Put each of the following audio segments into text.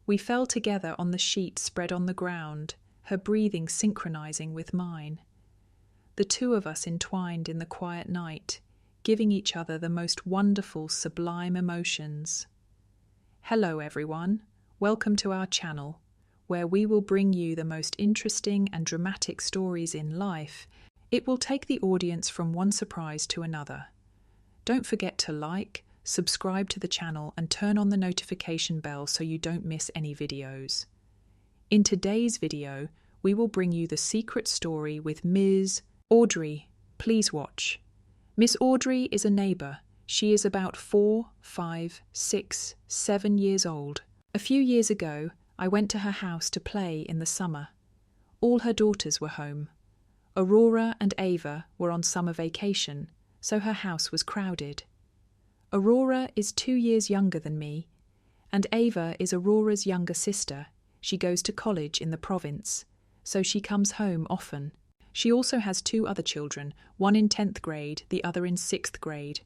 We fell together on the sheet spread on the ground, her breathing synchronizing with mine. The two of us entwined in the quiet night, giving each other the most wonderful, sublime emotions. Hello everyone, welcome to our channel, where we will bring you the most interesting and dramatic stories in life. It will take the audience from one surprise to another. Don't forget to like, subscribe to the channel and turn on the notification bell so you don't miss any videos. In today's video, we will bring you the secret story with Ms. Audrey. Please watch. Miss Audrey is a neighbour. She is about 4, 5, 6, 7 years old. A few years ago, I went to her house to play in the summer. All her daughters were home. Aurora and Ava were on summer vacation, so her house was crowded. Aurora is 2 years younger than me, and Ava is Aurora's younger sister. She goes to college in the province, so she comes home often. She also has 2 other children, one in 10th grade, the other in 6th grade.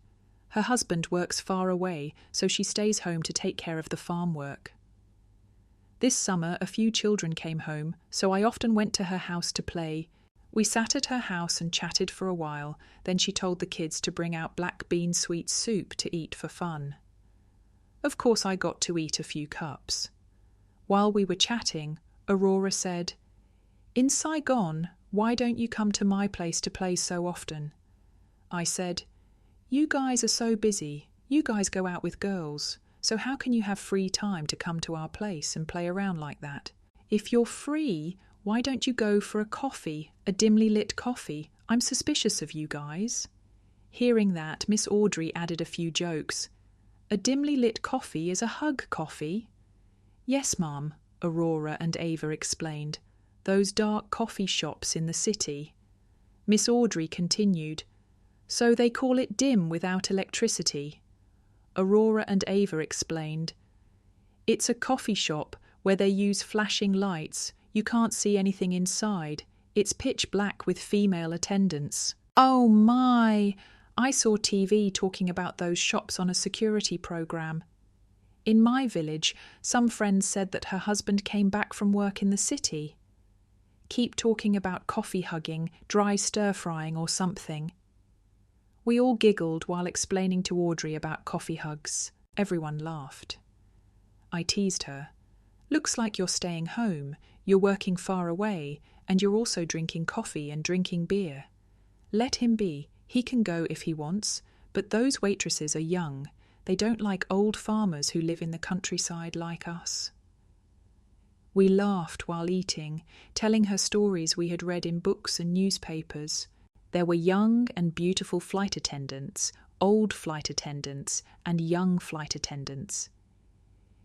Her husband works far away, so she stays home to take care of the farm work. This summer, a few children came home, so I often went to her house to play. We sat at her house and chatted for a while, then she told the kids to bring out black bean sweet soup to eat for fun. Of course, I got to eat a few cups. While we were chatting, Aurora said, "In Saigon, why don't you come to my place to play so often?" I said, "You guys are so busy. You guys go out with girls, so how can you have free time to come to our place and play around like that? If you're free, why don't you go for a coffee, a dimly lit coffee? I'm suspicious of you guys." Hearing that, Miss Audrey added a few jokes. "A dimly lit coffee is a hug coffee." "Yes, Mum," Aurora and Ava explained. "Those dark coffee shops in the city." Miss Audrey continued, "So they call it dim without electricity." Aurora and Ava explained, "It's a coffee shop where they use flashing lights. You can't see anything inside. It's pitch black with female attendants." "Oh my! I saw TV talking about those shops on a security program. In my village, some friends said that her husband came back from work in the city. Keep talking about coffee hugging, dry stir-frying or something." We all giggled while explaining to Audrey about coffee hugs. Everyone laughed. I teased her. "Looks like you're staying home. You're working far away, and you're also drinking coffee and drinking beer. Let him be. He can go if he wants, but those waitresses are young. They don't like old farmers who live in the countryside like us." We laughed while eating, telling her stories we had read in books and newspapers. There were young and beautiful flight attendants, old flight attendants, and young flight attendants.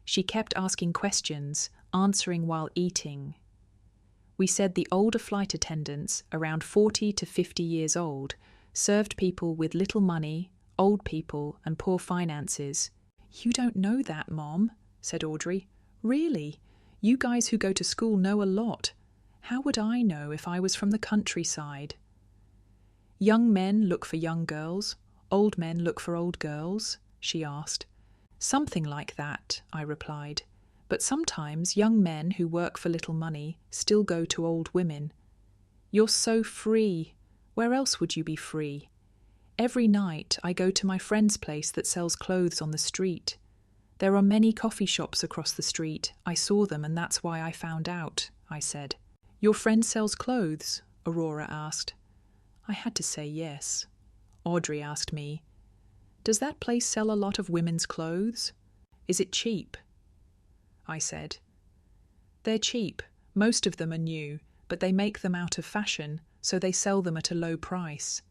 She kept asking questions, answering while eating. We said the older flight attendants, around 40 to 50 years old, served people with little money, old people, and poor finances. "You don't know that, Mom," said Audrey. "Really? You guys who go to school know a lot. How would I know if I was from the countryside?" "Young men look for young girls, old men look for old girls?" she asked. "Something like that," I replied. "But sometimes young men who work for little money still go to old women." "You're so free. Where else would you be free?" "Every night I go to my friend's place that sells clothes on the street. There are many coffee shops across the street. I saw them and that's why I found out," I said. "Your friend sells clothes?" Aurora asked. I had to say yes. Audrey asked me, "Does that place sell a lot of women's clothes? Is it cheap?" I said, "They're cheap. Most of them are new, but they make them out of fashion, so they sell them at a low price.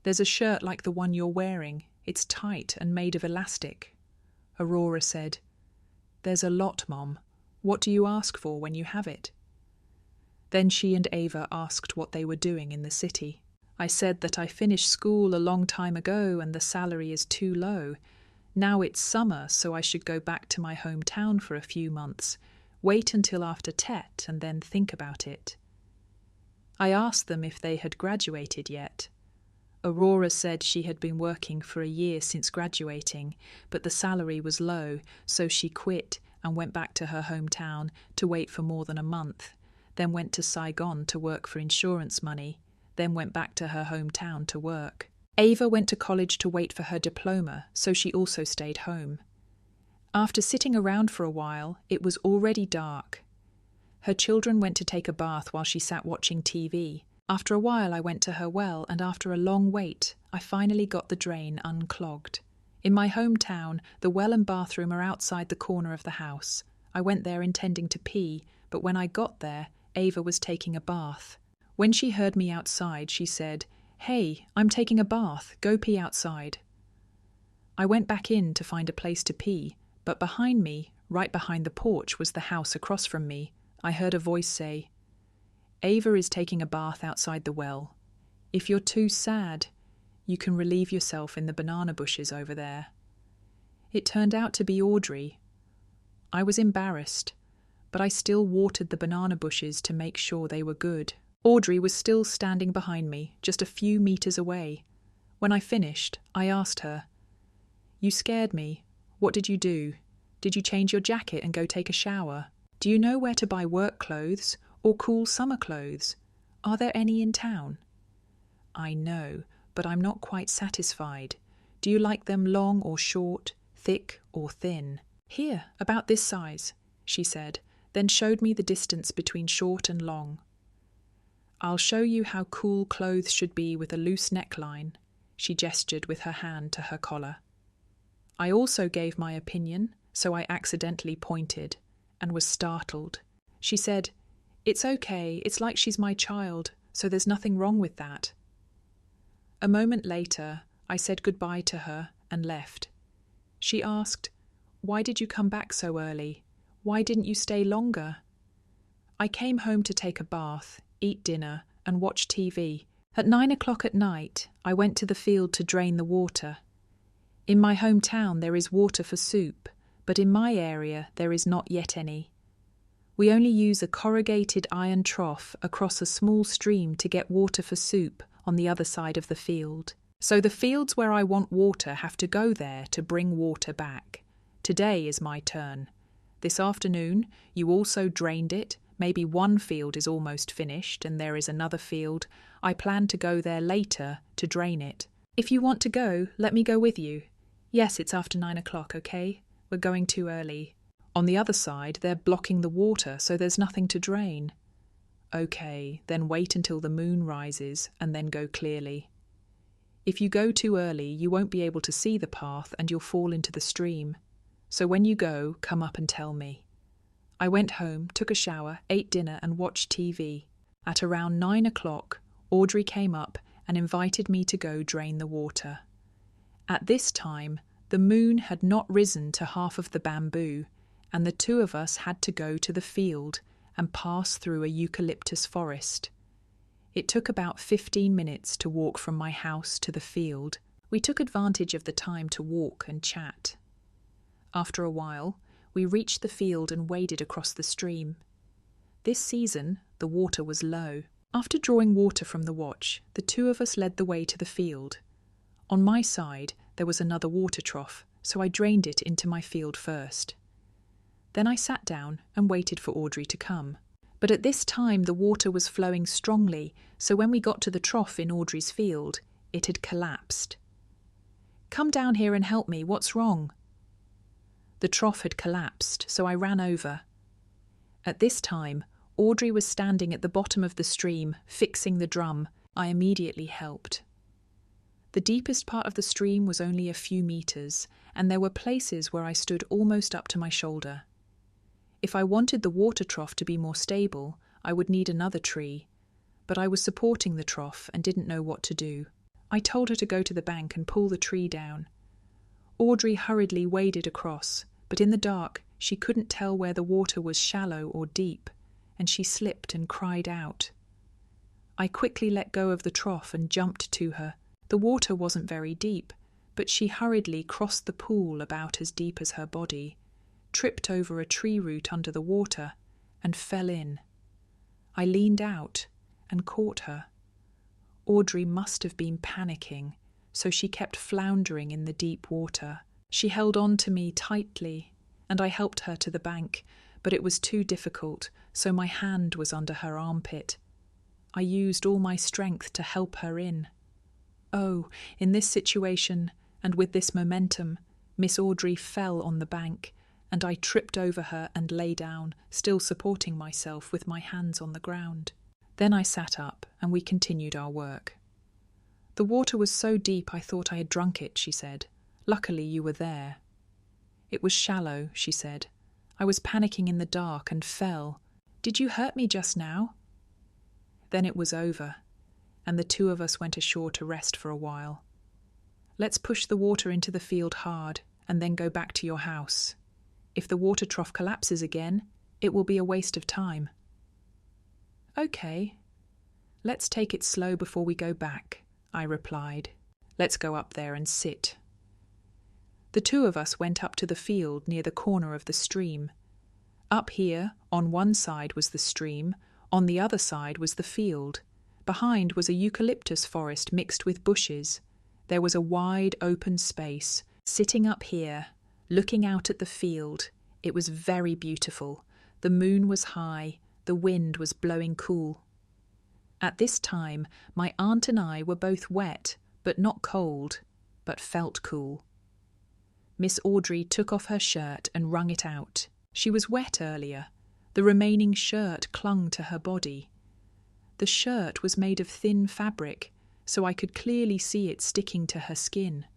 There's a shirt like the one you're wearing. It's tight and made of elastic." Aurora said, "There's a lot, Mom. What do you ask for when you have it?" Then she and Ava asked what they were doing in the city. I said that I finished school a long time ago and the salary is too low. Now it's summer, so I should go back to my hometown for a few months, wait until after Tet and then think about it. I asked them if they had graduated yet. Aurora said she had been working for a year since graduating, but the salary was low, so she quit and went back to her hometown to wait for more than a month, then went to Saigon to work for insurance money, then went back to her hometown to work. Ava went to college to wait for her diploma, so she also stayed home. After sitting around for a while, it was already dark. Her children went to take a bath while she sat watching TV. After a while, I went to her well, and after a long wait, I finally got the drain unclogged. In my hometown, the well and bathroom are outside the corner of the house. I went there intending to pee, but when I got there, Ava was taking a bath. When she heard me outside, she said, "Hey, I'm taking a bath, go pee outside." I went back in to find a place to pee, but behind me, right behind the porch, was the house across from me. I heard a voice say, "Ava is taking a bath outside the well. If you're too sad, you can relieve yourself in the banana bushes over there." It turned out to be Audrey. I was embarrassed, but I still watered the banana bushes to make sure they were good. Audrey was still standing behind me, just a few meters away. When I finished, I asked her, "You scared me. What did you do? Did you change your jacket and go take a shower? Do you know where to buy work clothes or cool summer clothes? Are there any in town?" "I know, but I'm not quite satisfied. Do you like them long or short, thick or thin?" "Here, about this size," she said, then showed me the distance between short and long. "I'll show you how cool clothes should be with a loose neckline." She gestured with her hand to her collar. I also gave my opinion, so I accidentally pointed and was startled. She said, "It's okay, it's like she's my child, so there's nothing wrong with that." A moment later, I said goodbye to her and left. She asked, "Why did you come back so early? Why didn't you stay longer?" I came home to take a bath, eat dinner, and watch TV. At 9 o'clock at night, I went to the field to drain the water. In my hometown there is water for soup, but in my area there is not yet any. We only use a corrugated iron trough across a small stream to get water for soup on the other side of the field. So the fields where I want water have to go there to bring water back. Today is my turn. This afternoon, you also drained it. Maybe one field is almost finished and there is another field. I plan to go there later to drain it. If you want to go, let me go with you. Yes, it's after 9 o'clock, okay? We're going too early. On the other side, they're blocking the water, so there's nothing to drain. Okay, then wait until the moon rises and then go clearly. If you go too early, you won't be able to see the path and you'll fall into the stream. So when you go, come up and tell me. I went home, took a shower, ate dinner and watched TV. At around 9 o'clock, Audrey came up and invited me to go drain the water. At this time, the moon had not risen to half of the bamboo, and the two of us had to go to the field and pass through a eucalyptus forest. It took about 15 minutes to walk from my house to the field. We took advantage of the time to walk and chat. After a while, we reached the field and waded across the stream. This season, the water was low. After drawing water from the watch, the two of us led the way to the field. On my side, there was another water trough, so I drained it into my field first. Then I sat down and waited for Audrey to come. But at this time the water was flowing strongly, so when we got to the trough in Audrey's field, it had collapsed. "Come down here and help me, what's wrong?" The trough had collapsed, so I ran over. At this time, Audrey was standing at the bottom of the stream, fixing the drum. I immediately helped. The deepest part of the stream was only a few meters, and there were places where I stood almost up to my shoulder. If I wanted the water trough to be more stable, I would need another tree, but I was supporting the trough and didn't know what to do. I told her to go to the bank and pull the tree down. Audrey hurriedly waded across, but in the dark she couldn't tell where the water was shallow or deep, and she slipped and cried out. I quickly let go of the trough and jumped to her. The water wasn't very deep, but she hurriedly crossed the pool about as deep as her body, tripped over a tree root under the water, and fell in. I leaned out and caught her. Audrey must have been panicking, so she kept floundering in the deep water. She held on to me tightly, and I helped her to the bank, but it was too difficult, so my hand was under her armpit. I used all my strength to help her in. Oh, in this situation, and with this momentum, Miss Audrey fell on the bank, and I tripped over her and lay down, still supporting myself with my hands on the ground. Then I sat up, and we continued our work. "The water was so deep I thought I had drunk it," she said. "Luckily you were there." "It was shallow," she said. "I was panicking in the dark and fell. Did you hurt me just now?" Then it was over, and the two of us went ashore to rest for a while. "Let's push the water into the field hard, and then go back to your house. If the water trough collapses again, it will be a waste of time." "Okay. Let's take it slow before we go back," I replied. "Let's go up there and sit." The two of us went up to the field near the corner of the stream. Up here, on one side was the stream, on the other side was the field. Behind was a eucalyptus forest mixed with bushes. There was a wide open space. Sitting up here, looking out at the field, it was very beautiful. The moon was high, the wind was blowing cool. At this time, my aunt and I were both wet, but not cold, but felt cool. Miss Audrey took off her shirt and wrung it out. She was wet earlier. The remaining shirt clung to her body. The shirt was made of thin fabric, so I could clearly see it sticking to her skin.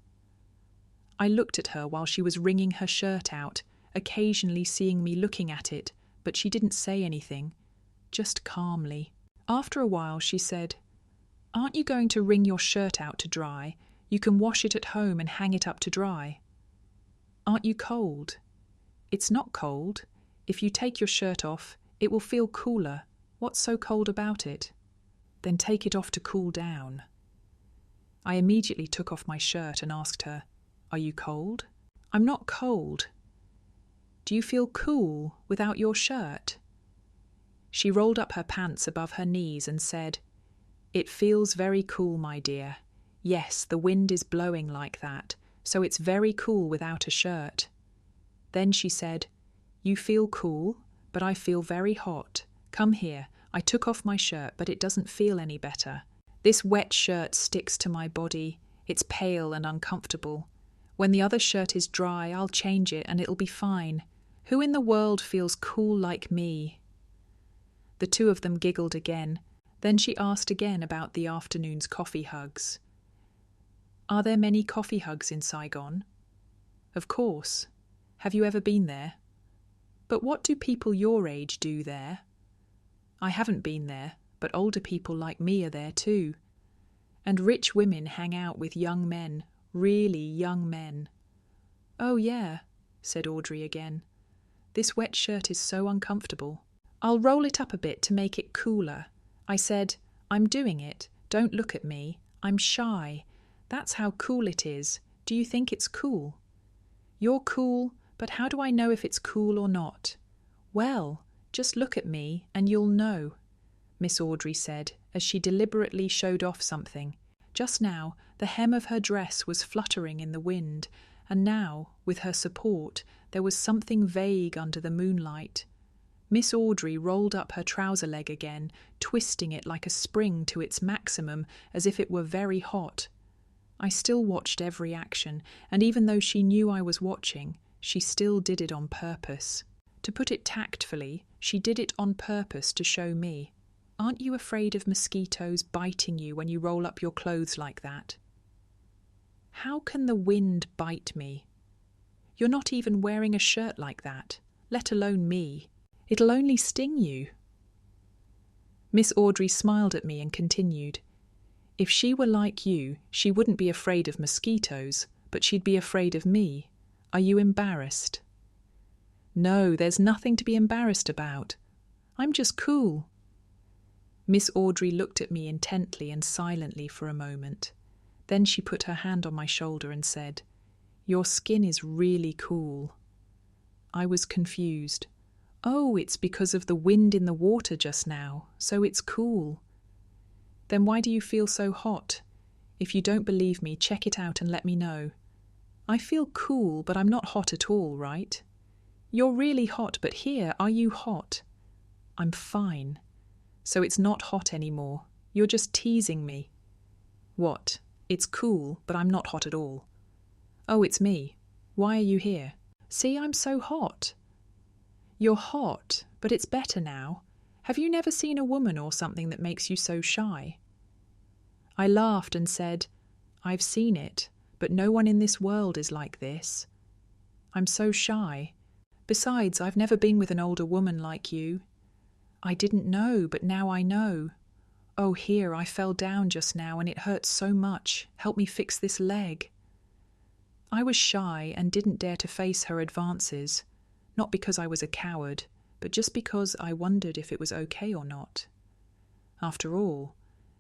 I looked at her while she was wringing her shirt out, occasionally seeing me looking at it, but she didn't say anything, just calmly. After a while she said, "Aren't you going to wring your shirt out to dry? You can wash it at home and hang it up to dry." "Aren't you cold?" "It's not cold. If you take your shirt off, it will feel cooler. What's so cold about it?" "Then take it off to cool down." I immediately took off my shirt and asked her, "Are you cold?" "I'm not cold." "Do you feel cool without your shirt?" She rolled up her pants above her knees and said, "It feels very cool, my dear. Yes, the wind is blowing like that, so it's very cool without a shirt." Then she said, "You feel cool, but I feel very hot. Come here. I took off my shirt, but it doesn't feel any better. This wet shirt sticks to my body. It's pale and uncomfortable. When the other shirt is dry, I'll change it and it'll be fine. Who in the world feels cool like me?" The two of them giggled again. Then she asked again about the afternoon's coffee hugs. "Are there many coffee hugs in Saigon?" "Of course. Have you ever been there?" "But what do people your age do there?" "I haven't been there, but older people like me are there too. And rich women hang out with young men, really young men." "Oh yeah," said Audrey again. "This wet shirt is so uncomfortable. I'll roll it up a bit to make it cooler." I said, "I'm doing it. Don't look at me. I'm shy. That's how cool it is. Do you think it's cool?" "You're cool, but how do I know if it's cool or not?" "Well, just look at me and you'll know," Miss Audrey said as she deliberately showed off something. Just now, the hem of her dress was fluttering in the wind, and now, with her support, there was something vague under the moonlight. Miss Audrey rolled up her trouser leg again, twisting it like a spring to its maximum, as if it were very hot. I still watched every action, and even though she knew I was watching, she still did it on purpose. To put it tactfully, she did it on purpose to show me. "Aren't you afraid of mosquitoes biting you when you roll up your clothes like that?" "How can the wind bite me? You're not even wearing a shirt like that, let alone me. It'll only sting you." Miss Audrey smiled at me and continued, "If she were like you, she wouldn't be afraid of mosquitoes, but she'd be afraid of me. Are you embarrassed?" "No, there's nothing to be embarrassed about. I'm just cool." Miss Audrey looked at me intently and silently for a moment. Then she put her hand on my shoulder and said, "Your skin is really cool." I was confused. "Oh, it's because of the wind in the water just now, so it's cool." "Then why do you feel so hot? If you don't believe me, check it out and let me know." "I feel cool, but I'm not hot at all, right?" You're really hot, but here, are you hot? I'm fine. So it's not hot anymore. You're just teasing me. What? It's cool, but I'm not hot at all. Oh, it's me. Why are you here? See, I'm so hot. You're hot, but it's better now. Have you never seen a woman or something that makes you so shy? I laughed and said, I've seen it, but no one in this world is like this. I'm so shy. Besides, I've never been with an older woman like you. I didn't know, but now I know. Oh, here, I fell down just now and it hurts so much. Help me fix this leg. I was shy and didn't dare to face her advances, not because I was a coward, but just because I wondered if it was okay or not. After all,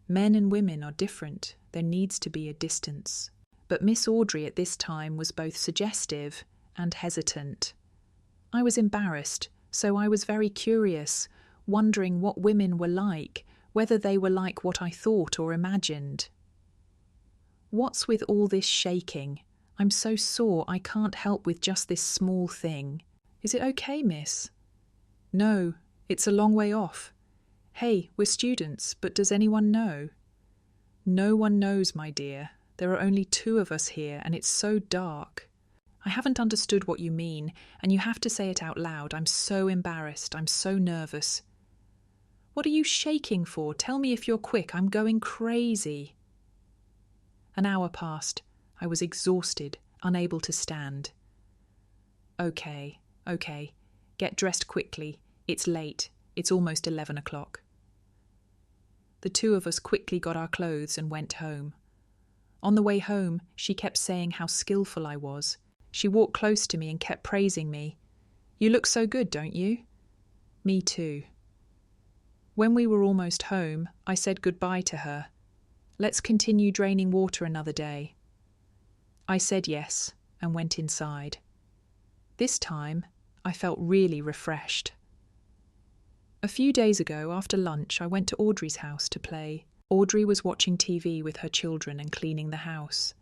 men and women are different. There needs to be a distance. But Miss Audrey at this time was both suggestive and hesitant. I was embarrassed, so I was very curious, wondering what women were like, whether they were like what I thought or imagined. What's with all this shaking? I'm so sore I can't help with just this small thing. Is it okay, miss? No, it's a long way off. Hey, we're students, but does anyone know? No one knows, my dear. There are only 2 of us here, and it's so dark. I haven't understood what you mean, and you have to say it out loud. I'm so embarrassed. I'm so nervous. What are you shaking for? Tell me if you're quick. I'm going crazy. An hour passed. I was exhausted, unable to stand. Okay. Get dressed quickly. It's late. It's almost 11 o'clock. The 2 of us quickly got our clothes and went home. On the way home, she kept saying how skillful I was. She walked close to me and kept praising me. You look so good, don't you? Me too. When we were almost home, I said goodbye to her. Let's continue draining water another day. I said yes and went inside. This time, I felt really refreshed. A few days ago, after lunch, I went to Audrey's house to play. Audrey was watching TV with her children and cleaning the house.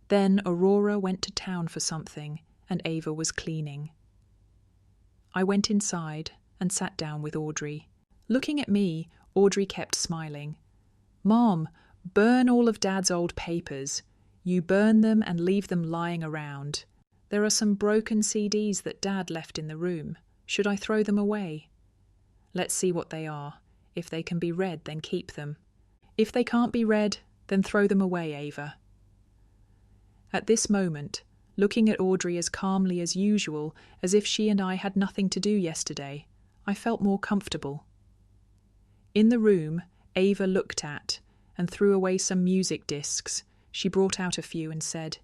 Then Aurora went to town for something, and Ava was cleaning. I went inside and sat down with Audrey. Looking at me, Audrey kept smiling. Mom, burn all of Dad's old papers. You burn them and leave them lying around. There are some broken CDs that Dad left in the room. Should I throw them away? Let's see what they are. If they can be read, then keep them. If they can't be read, then throw them away, Ava. At this moment, looking at Audrey as calmly as usual, as if she and I had nothing to do yesterday, I felt more comfortable. In the room, Ava looked at and threw away some music discs. She brought out a few and said,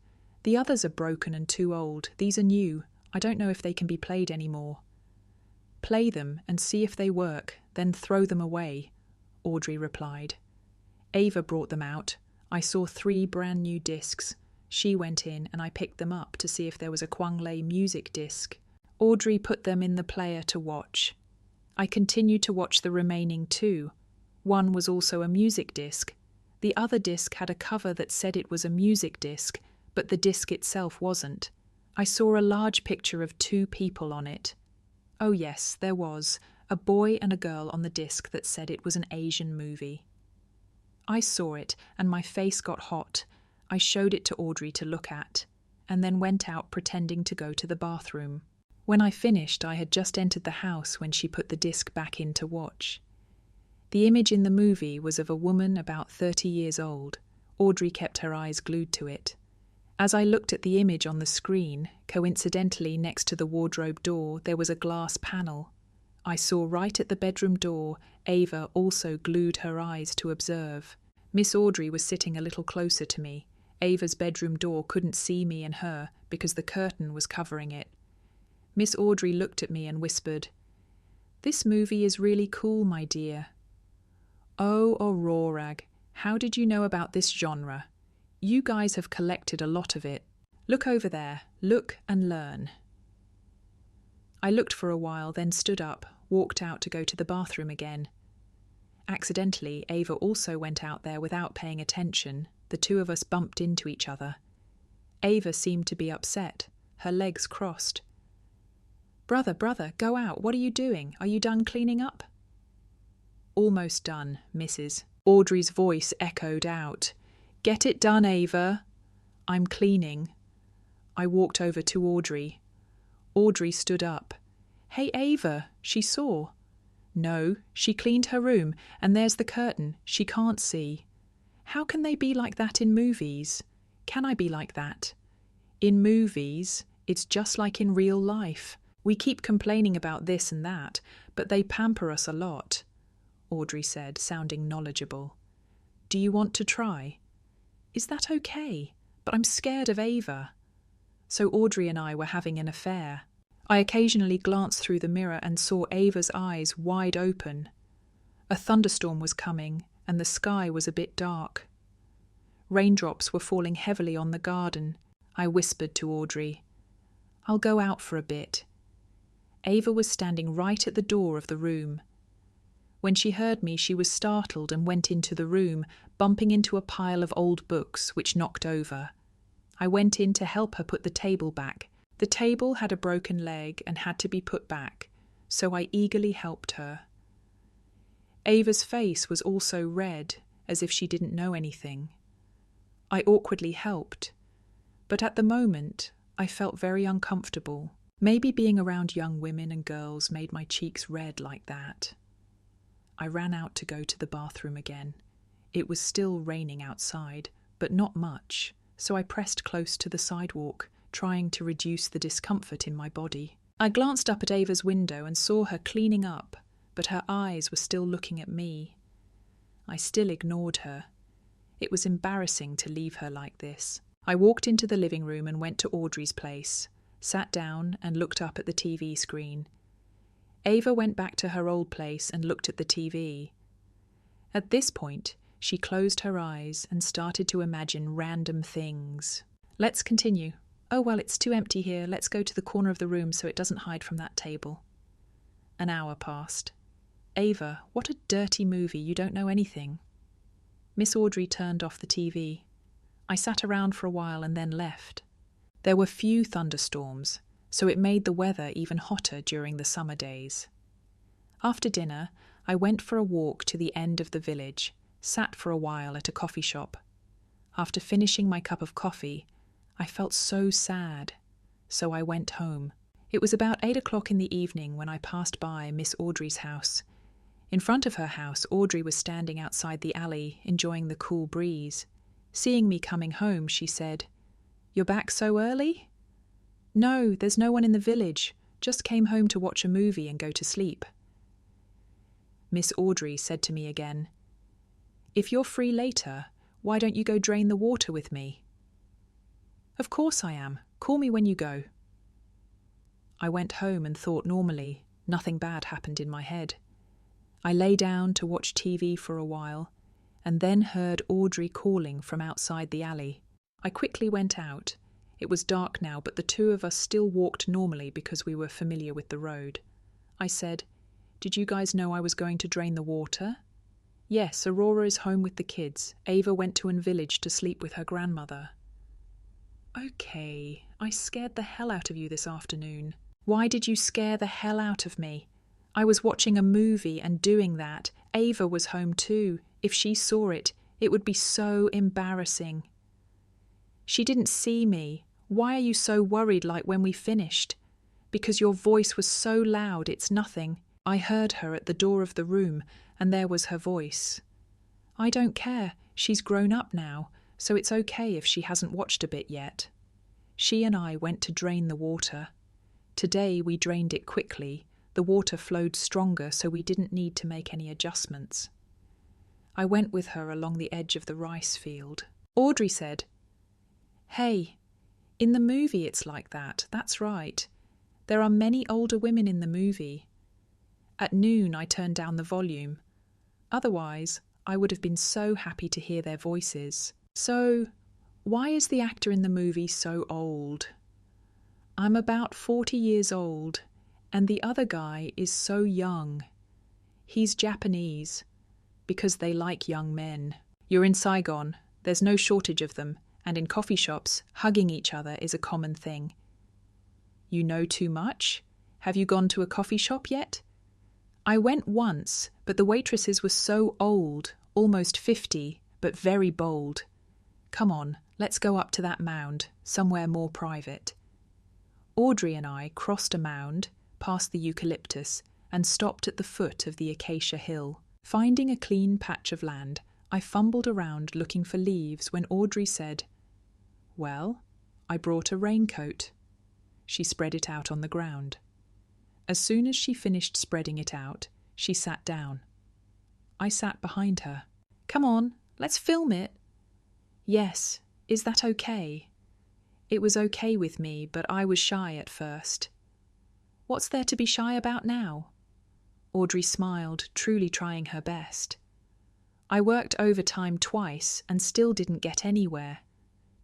The others are broken and too old. These are new. I don't know if they can be played anymore. Play them and see if they work, then throw them away, Audrey replied. Ava brought them out. I saw 3 brand new discs. She went in and I picked them up to see if there was a Kwang Lei music disc. Audrey put them in the player to watch. I continued to watch the remaining 2. One was also a music disc. The other disc had a cover that said it was a music disc, but the disc itself wasn't. I saw a large picture of 2 people on it. Oh yes, there was, a boy and a girl on the disc that said it was an Asian movie. I saw it and my face got hot. I showed it to Audrey to look at, and then went out pretending to go to the bathroom. When I finished, I had just entered the house when she put the disc back in to watch. The image in the movie was of a woman about 30 years old. Audrey kept her eyes glued to it. As I looked at the image on the screen, coincidentally next to the wardrobe door, there was a glass panel. I saw right at the bedroom door, Ava also glued her eyes to observe. Miss Audrey was sitting a little closer to me. Ava's bedroom door couldn't see me and her because the curtain was covering it. Miss Audrey looked at me and whispered, "This movie is really cool, my dear." "Oh, Aurora, how did you know about this genre? You guys have collected a lot of it. Look over there. Look and learn." I looked for a while, then stood up, walked out to go to the bathroom again. Accidentally, Ava also went out there without paying attention. The 2 of us bumped into each other. Ava seemed to be upset, her legs crossed. Brother, go out. What are you doing? Are you done cleaning up?" "Almost done, Mrs." Audrey's voice echoed out. "Get it done, Ava." "I'm cleaning." I walked over to Audrey. Audrey stood up. "Hey, Ava," she saw. "No, she cleaned her room, and there's the curtain. She can't see." "How can they be like that in movies? Can I be like that?" "In movies, it's just like in real life. We keep complaining about this and that, but they pamper us a lot," Audrey said, sounding knowledgeable. "Do you want to try?" "Is that okay? But I'm scared of Ava." So Audrey and I were having an affair. I occasionally glanced through the mirror and saw Ava's eyes wide open. A thunderstorm was coming, and the sky was a bit dark. Raindrops were falling heavily on the garden. I whispered to Audrey, "I'll go out for a bit." Ava was standing right at the door of the room. When she heard me, she was startled and went into the room, bumping into a pile of old books, which knocked over. I went in to help her put the table back. The table had a broken leg and had to be put back, so I eagerly helped her. Ava's face was also red, as if she didn't know anything. I awkwardly helped, but at the moment I felt very uncomfortable. Maybe being around young women and girls made my cheeks red like that. I ran out to go to the bathroom again. It was still raining outside, but not much, so I pressed close to the sidewalk, trying to reduce the discomfort in my body. I glanced up at Ava's window and saw her cleaning up, but her eyes were still looking at me. I still ignored her. It was embarrassing to leave her like this. I walked into the living room and went to Audrey's place, sat down and looked up at the TV screen. Ava went back to her old place and looked at the TV. At this point, she closed her eyes and started to imagine random things. "Let's continue. Oh, well, it's too empty here. Let's go to the corner of the room so it doesn't hide from that table." An hour passed. "Ava, what a dirty movie. You don't know anything." Miss Audrey turned off the TV. I sat around for a while and then left. There were few thunderstorms, so it made the weather even hotter during the summer days. After dinner, I went for a walk to the end of the village, sat for a while at a coffee shop. After finishing my cup of coffee, I felt so sad, so I went home. It was about 8 o'clock in the evening when I passed by Miss Audrey's house. In front of her house, Audrey was standing outside the alley, enjoying the cool breeze. Seeing me coming home, she said, "You're back so early?" "No, there's no one in the village. Just came home to watch a movie and go to sleep." Miss Audrey said to me again, "If you're free later, why don't you go drain the water with me?" "Of course I am. Call me when you go." I went home and thought normally. Nothing bad happened in my head. I lay down to watch TV for a while, and then heard Audrey calling from outside the alley. I quickly went out. It was dark now, but the two of us still walked normally because we were familiar with the road. I said, "Did you guys know I was going to drain the water?" "Yes, Aurora is home with the kids. Ava went to an village to sleep with her grandmother." "Okay, I scared the hell out of you this afternoon." "Why did you scare the hell out of me? I was watching a movie and doing that. Ava was home too. If she saw it, it would be so embarrassing." "She didn't see me. Why are you so worried like when we finished?" "Because your voice was so loud, it's nothing." I heard her at the door of the room, and there was her voice. "I don't care. She's grown up now, so it's okay if she hasn't watched a bit yet." She and I went to drain the water. Today we drained it quickly. The water flowed stronger, so we didn't need to make any adjustments. I went with her along the edge of the rice field. Audrey said, "Hey, in the movie it's like that, that's right. There are many older women in the movie." At noon I turned down the volume. Otherwise, I would have been so happy to hear their voices. "So, why is the actor in the movie so old?" "I'm about 40 years old, and the other guy is so young. He's Japanese, because they like young men. You're in Saigon, there's no shortage of them, and in coffee shops, hugging each other is a common thing." "You know too much? Have you gone to a coffee shop yet? I went once, but the waitresses were so old, almost 50, but very bold. Come on, let's go up to that mound, somewhere more private. Audrey and I crossed a mound, past the eucalyptus, and stopped at the foot of the acacia hill. Finding a clean patch of land, I fumbled around looking for leaves when Audrey said, "Well, I brought a raincoat." She spread it out on the ground. As soon as she finished spreading it out, she sat down. I sat behind her. "Come on, let's film it." "Yes, is that okay?" It was okay with me, but I was shy at first. "What's there to be shy about now?" Audrey smiled, truly trying her best. I worked overtime twice and still didn't get anywhere.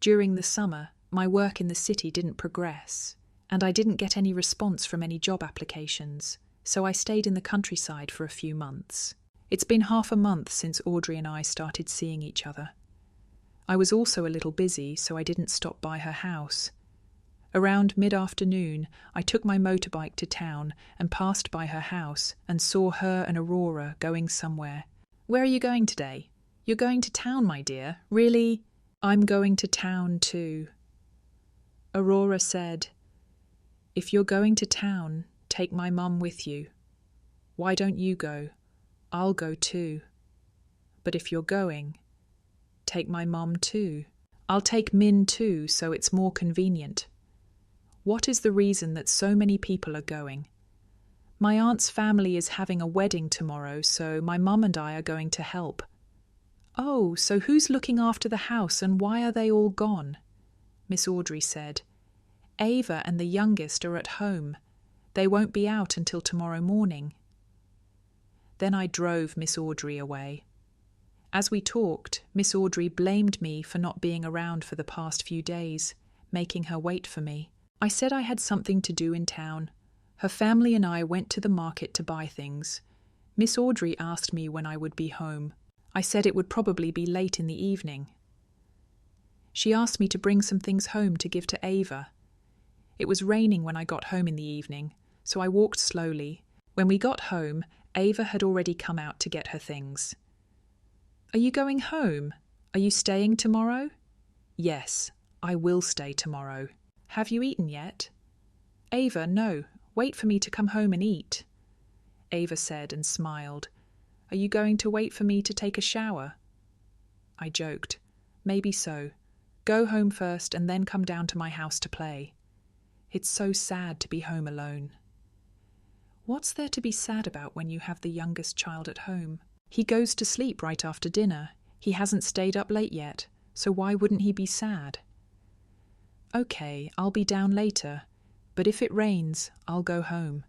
During the summer, my work in the city didn't progress, and I didn't get any response from any job applications, so I stayed in the countryside for a few months. It's been half a month since Audrey and I started seeing each other. I was also a little busy, so I didn't stop by her house. Around mid-afternoon, I took my motorbike to town and passed by her house and saw her and Aurora going somewhere. "Where are you going today?" "You're going to town, my dear. Really?" "I'm going to town too." Aurora said, "If you're going to town, take my mum with you." "Why don't you go? I'll go too." "But if you're going, take my mum too." "I'll take Min too, so it's more convenient." "What is the reason that so many people are going?" "My aunt's family is having a wedding tomorrow, so my mum and I are going to help." "Oh, so who's looking after the house and why are they all gone?" Miss Audrey said, "Ava and the youngest are at home. They won't be out until tomorrow morning." Then I drove Miss Audrey away. As we talked, Miss Audrey blamed me for not being around for the past few days, making her wait for me. I said I had something to do in town. Her family and I went to the market to buy things. Miss Audrey asked me when I would be home. I said it would probably be late in the evening. She asked me to bring some things home to give to Ava. It was raining when I got home in the evening, so I walked slowly. When we got home, Ava had already come out to get her things. "Are you going home? Are you staying tomorrow?" "Yes, I will stay tomorrow." "Have you eaten yet?" "Ava, no. Wait for me to come home and eat." Ava said and smiled. "Are you going to wait for me to take a shower?" I joked. "Maybe so. Go home first and then come down to my house to play. It's so sad to be home alone." What's there to be sad about when you have the youngest child at home? He goes to sleep right after dinner. He hasn't stayed up late yet, so why wouldn't he be sad? "Okay, I'll be down later, but if it rains, I'll go home."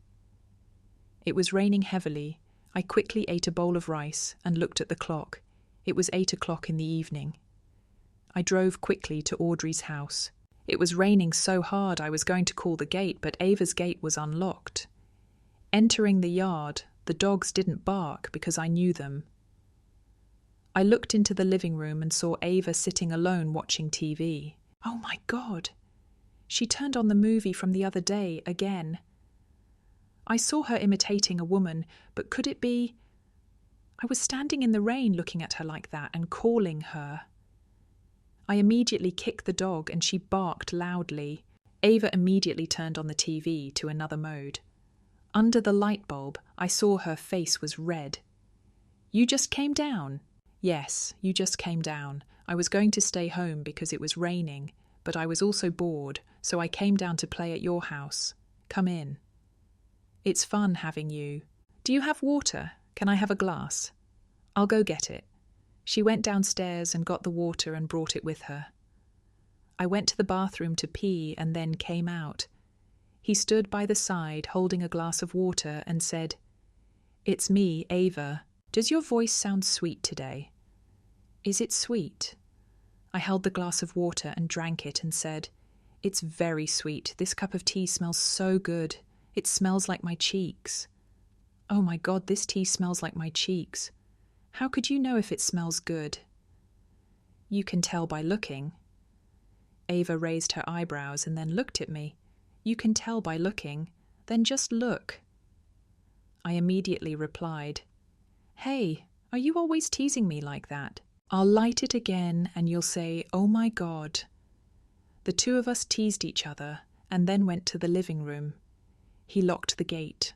It was raining heavily. I quickly ate a bowl of rice and looked at the clock. It was 8 o'clock in the evening. I drove quickly to Audrey's house. It was raining so hard I was going to call the gate, but Ava's gate was unlocked. Entering the yard, the dogs didn't bark because I knew them. I looked into the living room and saw Ava sitting alone watching TV. Oh my God! She turned on the movie from the other day again. I saw her imitating a woman, but could it be? I was standing in the rain looking at her like that and calling her. I immediately kicked the dog and she barked loudly. Ava immediately turned on the TV to another mode. Under the light bulb, I saw her face was red. "You just came down?" "Yes, you just came down. I was going to stay home because it was raining, but I was also bored, so I came down to play at your house. Come in. It's fun having you. Do you have water? Can I have a glass?" "I'll go get it." She went downstairs and got the water and brought it with her. I went to the bathroom to pee and then came out. He stood by the side holding a glass of water and said, "It's me, Ava. Does your voice sound sweet today?" "Is it sweet?" I held the glass of water and drank it and said, "It's very sweet. This cup of tea smells so good. It smells like my cheeks." "Oh my God, this tea smells like my cheeks. How could you know if it smells good?" "You can tell by looking." Ava raised her eyebrows and then looked at me. "You can tell by looking. Then just look. I immediately replied, "Hey, are you always teasing me like that? I'll light it again and you'll say, 'Oh my God.'" The two of us teased each other and then went to the living room. He locked the gate.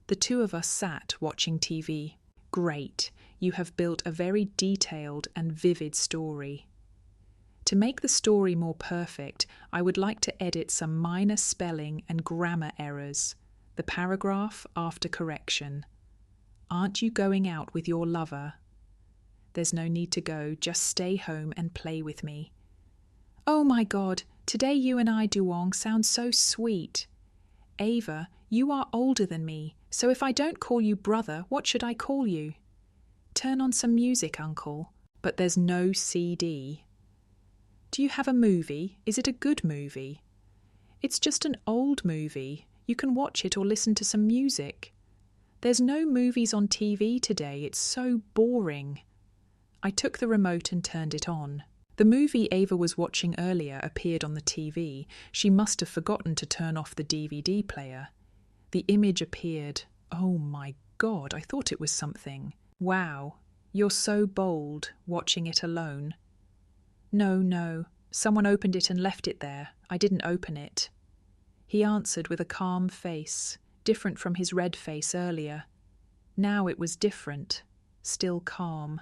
The two of us sat watching TV. "Great, you have built a very detailed and vivid story. To make the story more perfect, I would like to edit some minor spelling and grammar errors. The paragraph after correction. Aren't you going out with your lover? There's no need to go, just stay home and play with me. Oh my God, today you and I, Duong, sound so sweet. Ava, you are older than me, so if I don't call you brother, what should I call you? Turn on some music, Uncle, but there's no CD. Do you have a movie? Is it a good movie? It's just an old movie. You can watch it or listen to some music. There's no movies on TV today. It's so boring. I took the remote and turned it on. The movie Ava was watching earlier appeared on the TV. She must have forgotten to turn off the DVD player. The image appeared. Oh my God, I thought it was something. Wow, you're so bold, watching it alone. No, someone opened it and left it there. I didn't open it. He answered with a calm face, different from his red face earlier. Now it was different, still calm.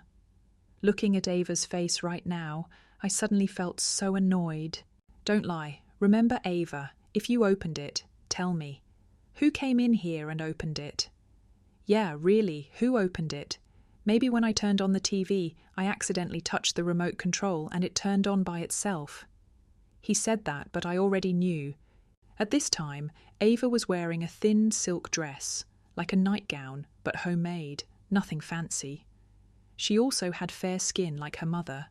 Looking at Ava's face right now, I suddenly felt so annoyed. Don't lie. Remember Ava. If you opened it, tell me. Who came in here and opened it? Yeah, really, who opened it? Maybe when I turned on the TV, I accidentally touched the remote control and it turned on by itself. He said that, but I already knew. At this time, Ava was wearing a thin silk dress, like a nightgown, but homemade, nothing fancy. She also had fair skin like her mother.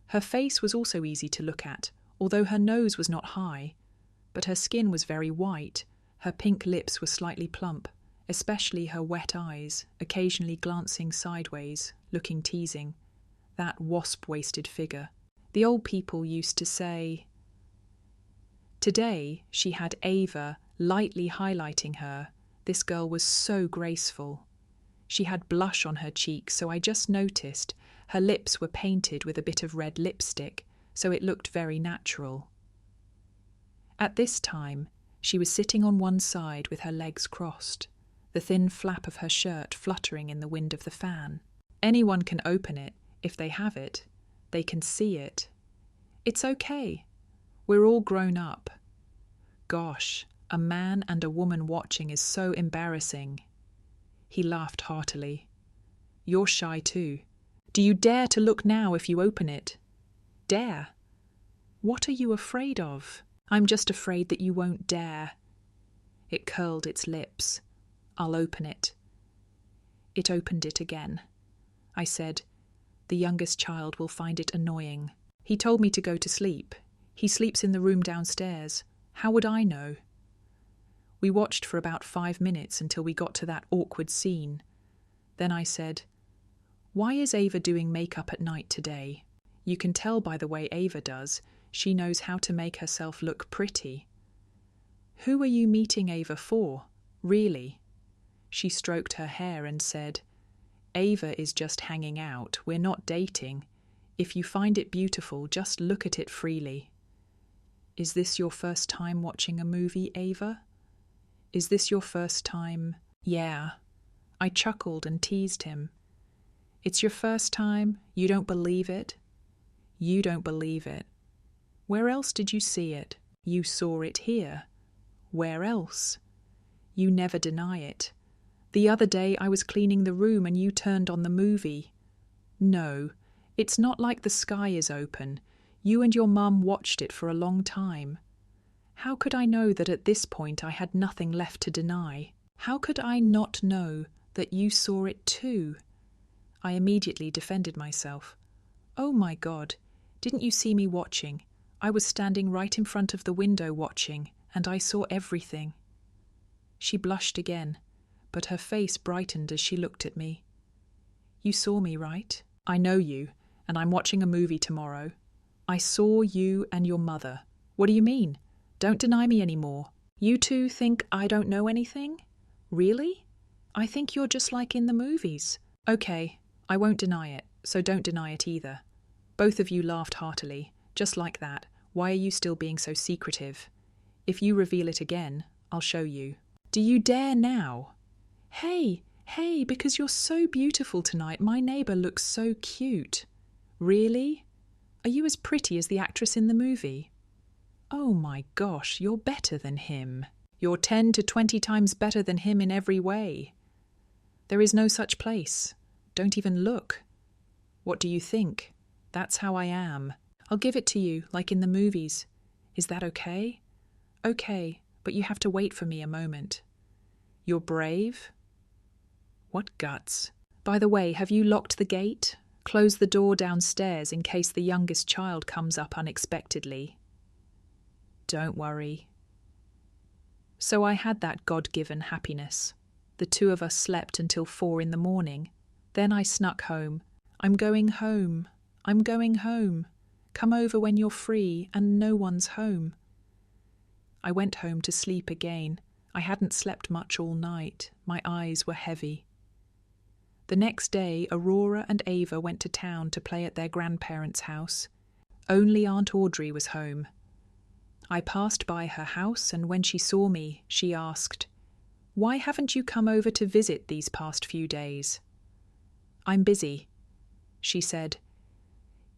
Her face was also easy to look at, although her nose was not high, but her skin was very white. Her pink lips were slightly plump, especially her wet eyes, occasionally glancing sideways, looking teasing. That wasp-waisted figure. The old people used to say. Today, she had Ava lightly highlighting her. This girl was so graceful. She had blush on her cheeks, so I just noticed. Her lips were painted with a bit of red lipstick, so it looked very natural. At this time, she was sitting on one side with her legs crossed, the thin flap of her shirt fluttering in the wind of the fan. Anyone can open it, if they have it. They can see it. It's okay. We're all grown up. Gosh, a man and a woman watching is so embarrassing. He laughed heartily. You're shy too. Do you dare to look now if you open it? Dare? What are you afraid of? I'm just afraid that you won't dare. It curled its lips. I'll open it. It opened it again. I said, the youngest child will find it annoying. He told me to go to sleep. He sleeps in the room downstairs. How would I know? We watched for about 5 minutes until we got to that awkward scene. Then I said, why is Ava doing makeup at night today? You can tell by the way Ava does. She knows how to make herself look pretty. Who are you meeting Ava for, really? She stroked her hair and said, Ava is just hanging out. We're not dating. If you find it beautiful, just look at it freely. Is this your first time watching a movie, Ava? Is this your first time? Yeah. I chuckled and teased him. It's your first time? You don't believe it? You don't believe it. Where else did you see it? You saw it here. Where else? You never deny it. The other day I was cleaning the room and you turned on the movie. No, it's not like the sky is open. You and your mum watched it for a long time. How could I know that at this point I had nothing left to deny? How could I not know that you saw it too? I immediately defended myself. Oh my God, didn't you see me watching? I was standing right in front of the window watching, and I saw everything. She blushed again, but her face brightened as she looked at me. You saw me, right? I know you, and I'm watching a movie tomorrow. I saw you and your mother. What do you mean? Don't deny me anymore. You two think I don't know anything? Really? I think you're just like in the movies. Okay, I won't deny it, so don't deny it either. Both of you laughed heartily, just like that. Why are you still being so secretive? If you reveal it again, I'll show you. Do you dare now? Hey, because you're so beautiful tonight, my neighbour looks so cute. Really? Are you as pretty as the actress in the movie? Oh my gosh, you're better than him. You're 10 to 20 times better than him in every way. There is no such place. Don't even look. What do you think? That's how I am. I'll give it to you, like in the movies. Is that okay? Okay, but you have to wait for me a moment. You're brave? What guts. By the way, have you locked the gate? Close the door downstairs in case the youngest child comes up unexpectedly. Don't worry. So I had that God-given happiness. The two of us slept until 4 in the morning. Then I snuck home. I'm going home. I'm going home. Come over when you're free and no one's home. I went home to sleep again. I hadn't slept much all night. My eyes were heavy. The next day, Aurora and Ava went to town to play at their grandparents' house. Only Aunt Audrey was home. I passed by her house, and when she saw me, she asked, "Why haven't you come over to visit these past few days?" "I'm busy," she said.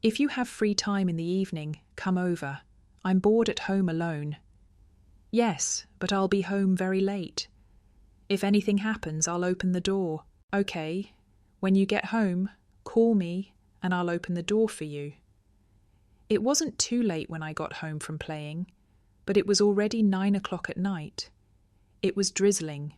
"If you have free time in the evening, come over. I'm bored at home alone." "Yes, but I'll be home very late. If anything happens, I'll open the door." "Okay. When you get home, call me and I'll open the door for you." It wasn't too late when I got home from playing, but it was already 9 o'clock at night. It was drizzling.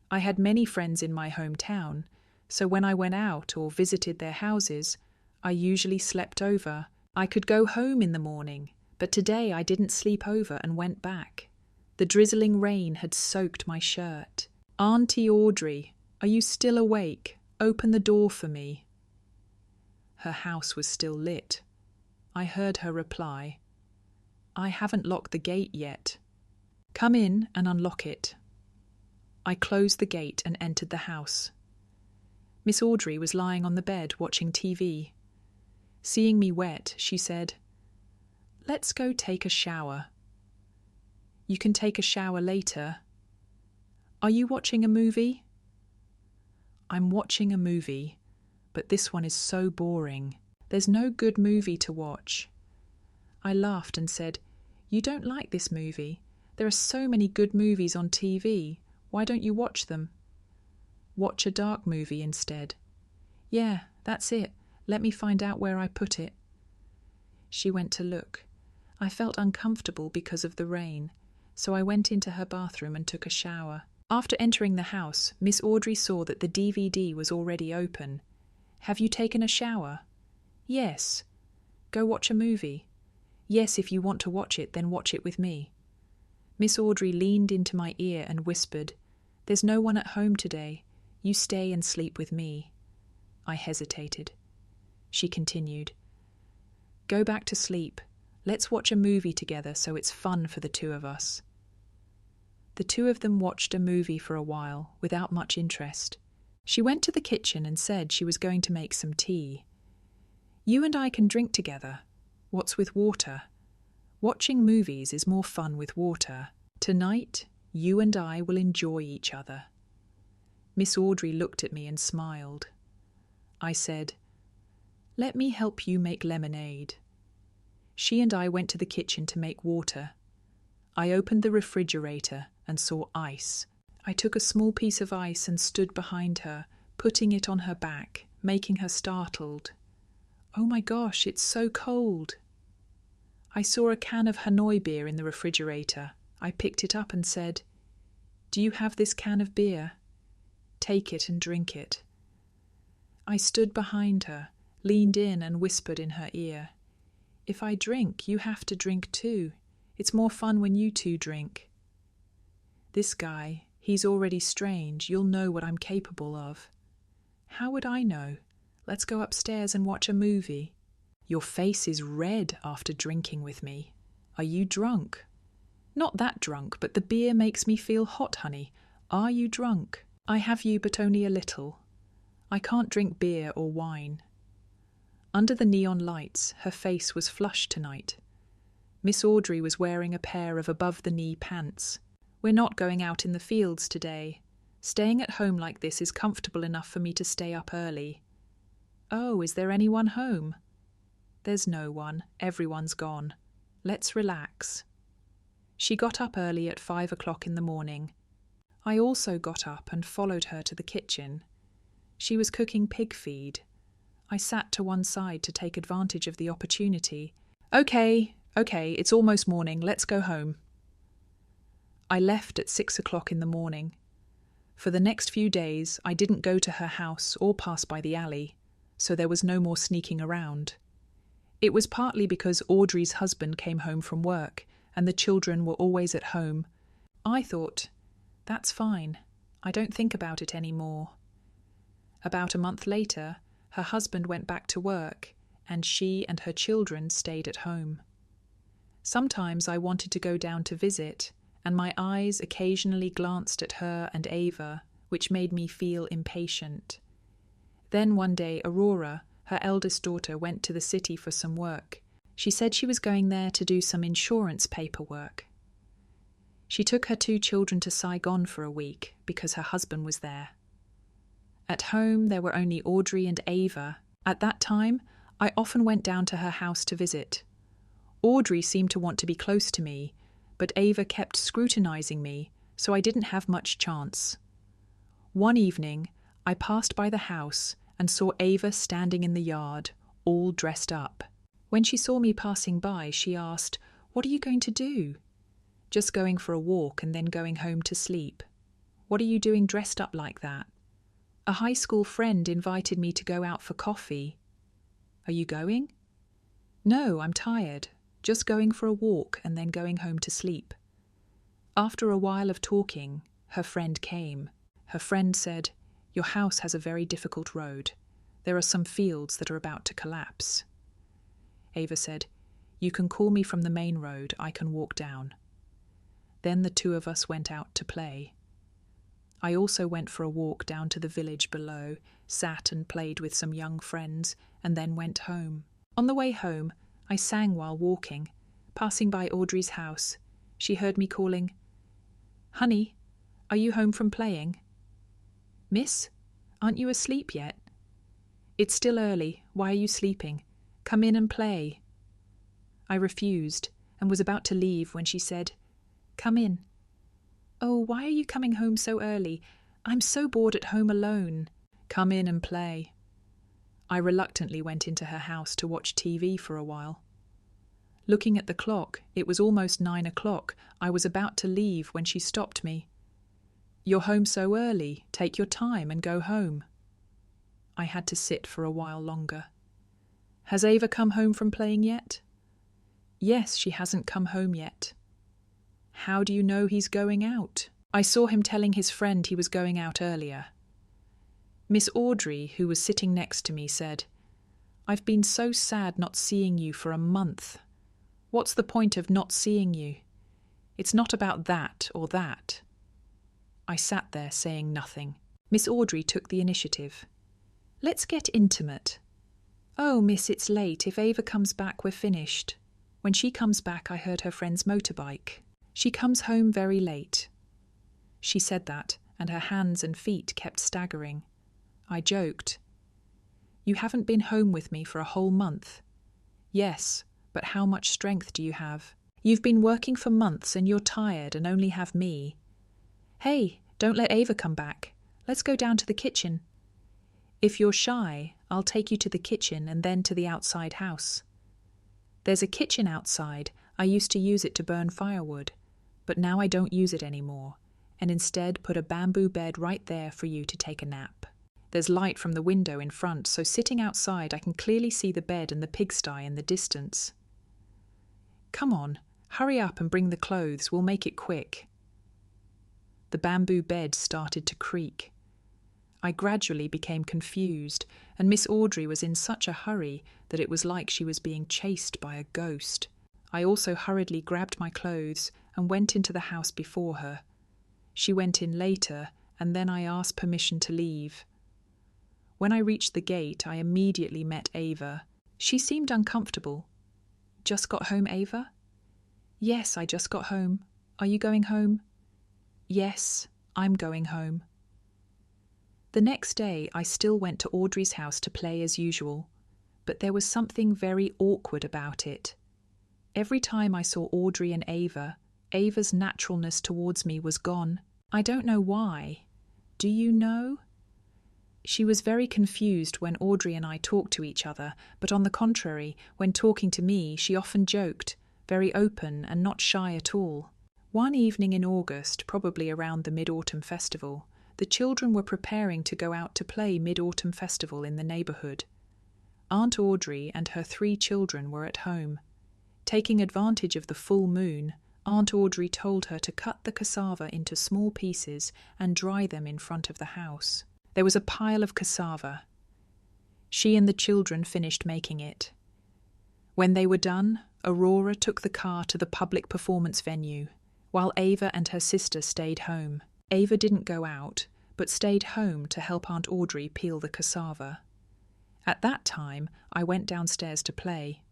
I had many friends in my hometown, so when I went out or visited their houses, I usually slept over. I could go home in the morning, but today I didn't sleep over and went back. The drizzling rain had soaked my shirt. "Auntie Audrey, are you still awake? Open the door for me." Her house was still lit. I heard her reply, "I haven't locked the gate yet." "Come in and unlock it." I closed the gate and entered the house. Miss Audrey was lying on the bed watching TV. Seeing me wet, she said, "Let's go take a shower." "You can take a shower later." "Are you watching a movie?" "I'm watching a movie, but this one is so boring. There's no good movie to watch." I laughed and said, "You don't like this movie? There are so many good movies on TV. Why don't you watch them?" "Watch a dark movie instead." "Yeah, that's it. Let me find out where I put it." She went to look. I felt uncomfortable because of the rain, so I went into her bathroom and took a shower. After entering the house, Miss Audrey saw that the DVD was already open. "Have you taken a shower?" "Yes." "Go watch a movie?" "Yes, if you want to watch it, then watch it with me." Miss Audrey leaned into my ear and whispered, "There's no one at home today. You stay and sleep with me." I hesitated. She continued, "Go back to sleep. Let's watch a movie together so it's fun for the two of us." The two of them watched a movie for a while, without much interest. She went to the kitchen and said she was going to make some tea. "You and I can drink together. What's with water? Watching movies is more fun with water. Tonight, you and I will enjoy each other." Miss Audrey looked at me and smiled. I said, "Let me help you make lemonade." She and I went to the kitchen to make water. I opened the refrigerator and saw ice. I took a small piece of ice and stood behind her, putting it on her back, making her startled. "Oh my gosh, it's so cold." I saw a can of Hanoi beer in the refrigerator. I picked it up and said, "Do you have this can of beer? Take it and drink it." I stood behind her, leaned in and whispered in her ear, "If I drink, you have to drink too. It's more fun when you two drink." "This guy, he's already strange. You'll know what I'm capable of." "How would I know? Let's go upstairs and watch a movie." "Your face is red after drinking with me. Are you drunk?" Not that drunk, but the beer makes me feel hot, honey. Are you drunk? I have you, but only a little. I can't drink beer or wine. Under the neon lights, her face was flushed tonight. Miss Audrey was wearing a pair of above-the-knee pants. We're not going out in the fields today. Staying at home like this is comfortable enough for me to stay up early. Oh, is there anyone home? There's no one. Everyone's gone. Let's relax. She got up early at 5 o'clock in the morning. I also got up and followed her to the kitchen. She was cooking pig feed. I sat to one side to take advantage of the opportunity. Okay, it's almost morning. Let's go home. I left at 6 o'clock in the morning. For the next few days, I didn't go to her house or pass by the alley, so there was no more sneaking around. It was partly because Audrey's husband came home from work and the children were always at home. I thought, that's fine. I don't think about it anymore. About a month later, her husband went back to work and she and her children stayed at home. Sometimes I wanted to go down to visit, and my eyes occasionally glanced at her and Ava, which made me feel impatient. Then one day Aurora, her eldest daughter, went to the city for some work. She said she was going there to do some insurance paperwork. She took her 2 children to Saigon for a week because her husband was there. At home there were only Audrey and Ava. At that time, I often went down to her house to visit. Audrey seemed to want to be close to me, but Ava kept scrutinizing me, so I didn't have much chance. One evening, I passed by the house and saw Ava standing in the yard, all dressed up. When she saw me passing by, she asked, "What are you going to do?" "Just going for a walk and then going home to sleep." "What are you doing dressed up like that?" "A high school friend invited me to go out for coffee." "Are you going?" "No, I'm tired. Just going for a walk and then going home to sleep." After a while of talking, her friend came. Her friend said, "Your house has a very difficult road. There are some fields that are about to collapse." Ava said, "You can call me from the main road. I can walk down." Then the 2 of us went out to play. I also went for a walk down to the village below, sat and played with some young friends, and then went home. On the way home, I sang while walking. Passing by Audrey's house, she heard me calling, "Honey, are you home from playing?" "Miss, aren't you asleep yet?" "It's still early. Why are you sleeping? Come in and play." I refused and was about to leave when she said, "Come in." "Oh, why are you coming home so early? I'm so bored at home alone." "Come in and play." I reluctantly went into her house to watch TV for a while. Looking at the clock, it was almost 9 o'clock. I was about to leave when she stopped me. "You're home so early. Take your time and go home." I had to sit for a while longer. "Has Ava come home from playing yet?" "Yes, she hasn't come home yet." "How do you know he's going out?" "I saw him telling his friend he was going out earlier." Miss Audrey, who was sitting next to me, said, "I've been so sad not seeing you for a month. What's the point of not seeing you? It's not about that or that." I sat there saying nothing. Miss Audrey took the initiative. "Let's get intimate." "Oh, miss, it's late. If Ava comes back, we're finished." When she comes back, I heard her friend's motorbike. "She comes home very late." She said that, and her hands and feet kept staggering. I joked. "You haven't been home with me for a whole month." "Yes, but how much strength do you have? You've been working for months and you're tired and only have me." "Hey, don't let Ava come back. Let's go down to the kitchen." "If you're shy, I'll take you to the kitchen and then to the outside house." "There's a kitchen outside. I used to use it to burn firewood, but now I don't use it anymore, and instead put a bamboo bed right there for you to take a nap. There's light from the window in front, so sitting outside I can clearly see the bed and the pigsty in the distance." "Come on, hurry up and bring the clothes. We'll make it quick." The bamboo bed started to creak. I gradually became confused, and Miss Audrey was in such a hurry that it was like she was being chased by a ghost. I also hurriedly grabbed my clothes and went into the house before her. She went in later, and then I asked permission to leave. When I reached the gate, I immediately met Ava. She seemed uncomfortable. "Just got home, Ava?" "Yes, I just got home. Are you going home?" "Yes, I'm going home." The next day, I still went to Audrey's house to play as usual, but there was something very awkward about it. Every time I saw Audrey and Ava, Ava's naturalness towards me was gone. I don't know why. Do you know? She was very confused when Audrey and I talked to each other, but on the contrary, when talking to me, she often joked, very open and not shy at all. One evening in August, probably around the Mid-Autumn Festival, the children were preparing to go out to play Mid-Autumn Festival in the neighbourhood. Aunt Audrey and her 3 children were at home. Taking advantage of the full moon, Aunt Audrey told her to cut the cassava into small pieces and dry them in front of the house. There was a pile of cassava. She and the children finished making it. When they were done, Aurora took the car to the public performance venue, while Ava and her sister stayed home. Ava didn't go out, but stayed home to help Aunt Audrey peel the cassava. At that time, I went downstairs to play.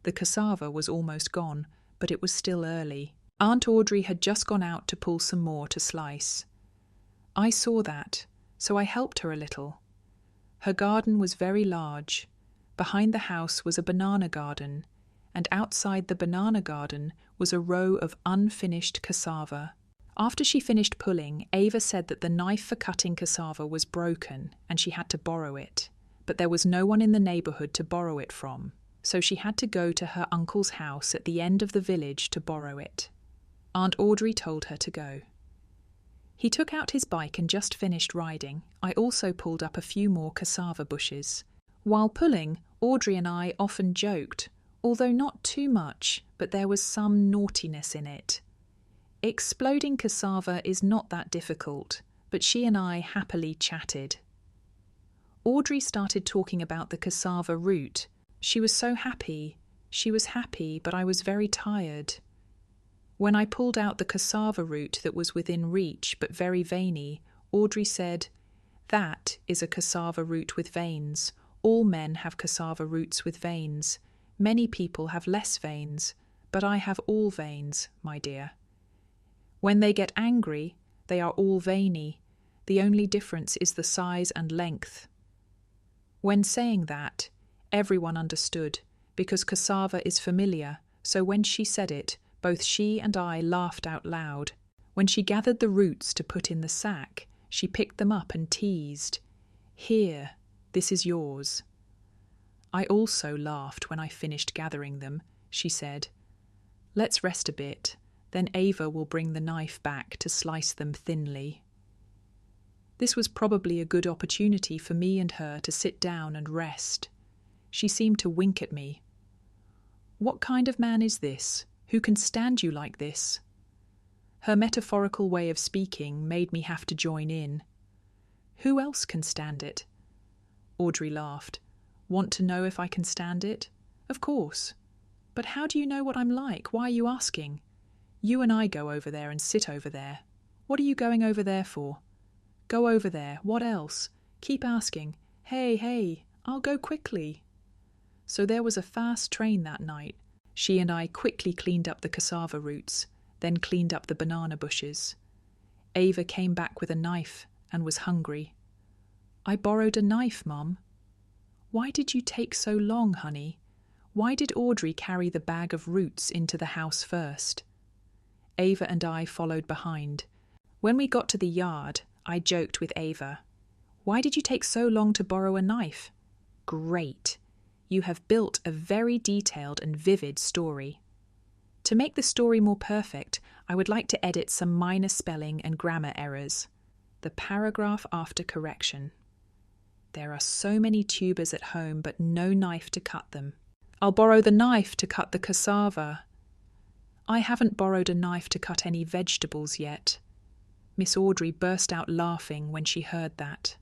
The cassava was almost gone, but it was still early. Aunt Audrey had just gone out to pull some more to slice. I saw that, so I helped her a little. Her garden was very large. Behind the house was a banana garden, and outside the banana garden was a row of unfinished cassava. After she finished pulling, Ava said that the knife for cutting cassava was broken and she had to borrow it, but there was no one in the neighbourhood to borrow it from, so she had to go to her uncle's house at the end of the village to borrow it. Aunt Audrey told her to go. He took out his bike and just finished riding. I also pulled up a few more cassava bushes. While pulling, Audrey and I often joked, although not too much, but there was some naughtiness in it. Exploding cassava is not that difficult, but she and I happily chatted. Audrey started talking about the cassava root. She was so happy. She was happy, but I was very tired. When I pulled out the cassava root that was within reach but very veiny, Audrey said, "That is a cassava root with veins. All men have cassava roots with veins. Many people have less veins, but I have all veins, my dear. When they get angry, they are all veiny. The only difference is the size and length." When saying that, everyone understood, because cassava is familiar, so when she said it, both she and I laughed out loud. When she gathered the roots to put in the sack, she picked them up and teased, "Here, this is yours." I also laughed when I finished gathering them. She said, "Let's rest a bit, then Ava will bring the knife back to slice them thinly." This was probably a good opportunity for me and her to sit down and rest. She seemed to wink at me. "What kind of man is this? Who can stand you like this?" Her metaphorical way of speaking made me have to join in. "Who else can stand it?" Audrey laughed. "Want to know if I can stand it? Of course. But how do you know what I'm like? Why are you asking? You and I go over there and sit over there. What are you going over there for? Go over there. What else? Keep asking. Hey, hey, I'll go quickly." So there was a fast train that night. She and I quickly cleaned up the cassava roots, then cleaned up the banana bushes. Ava came back with a knife and was hungry. "I borrowed a knife, Mum." "Why did you take so long, honey? Why did Audrey carry the bag of roots into the house first?" Ava and I followed behind. When we got to the yard, I joked with Ava, "Why did you take so long to borrow a knife?" "Great. You have built a very detailed and vivid story. To make the story more perfect, I would like to edit some minor spelling and grammar errors. The paragraph after correction. There are so many tubers at home, but no knife to cut them. I'll borrow the knife to cut the cassava. I haven't borrowed a knife to cut any vegetables yet." Miss Audrey burst out laughing when she heard that.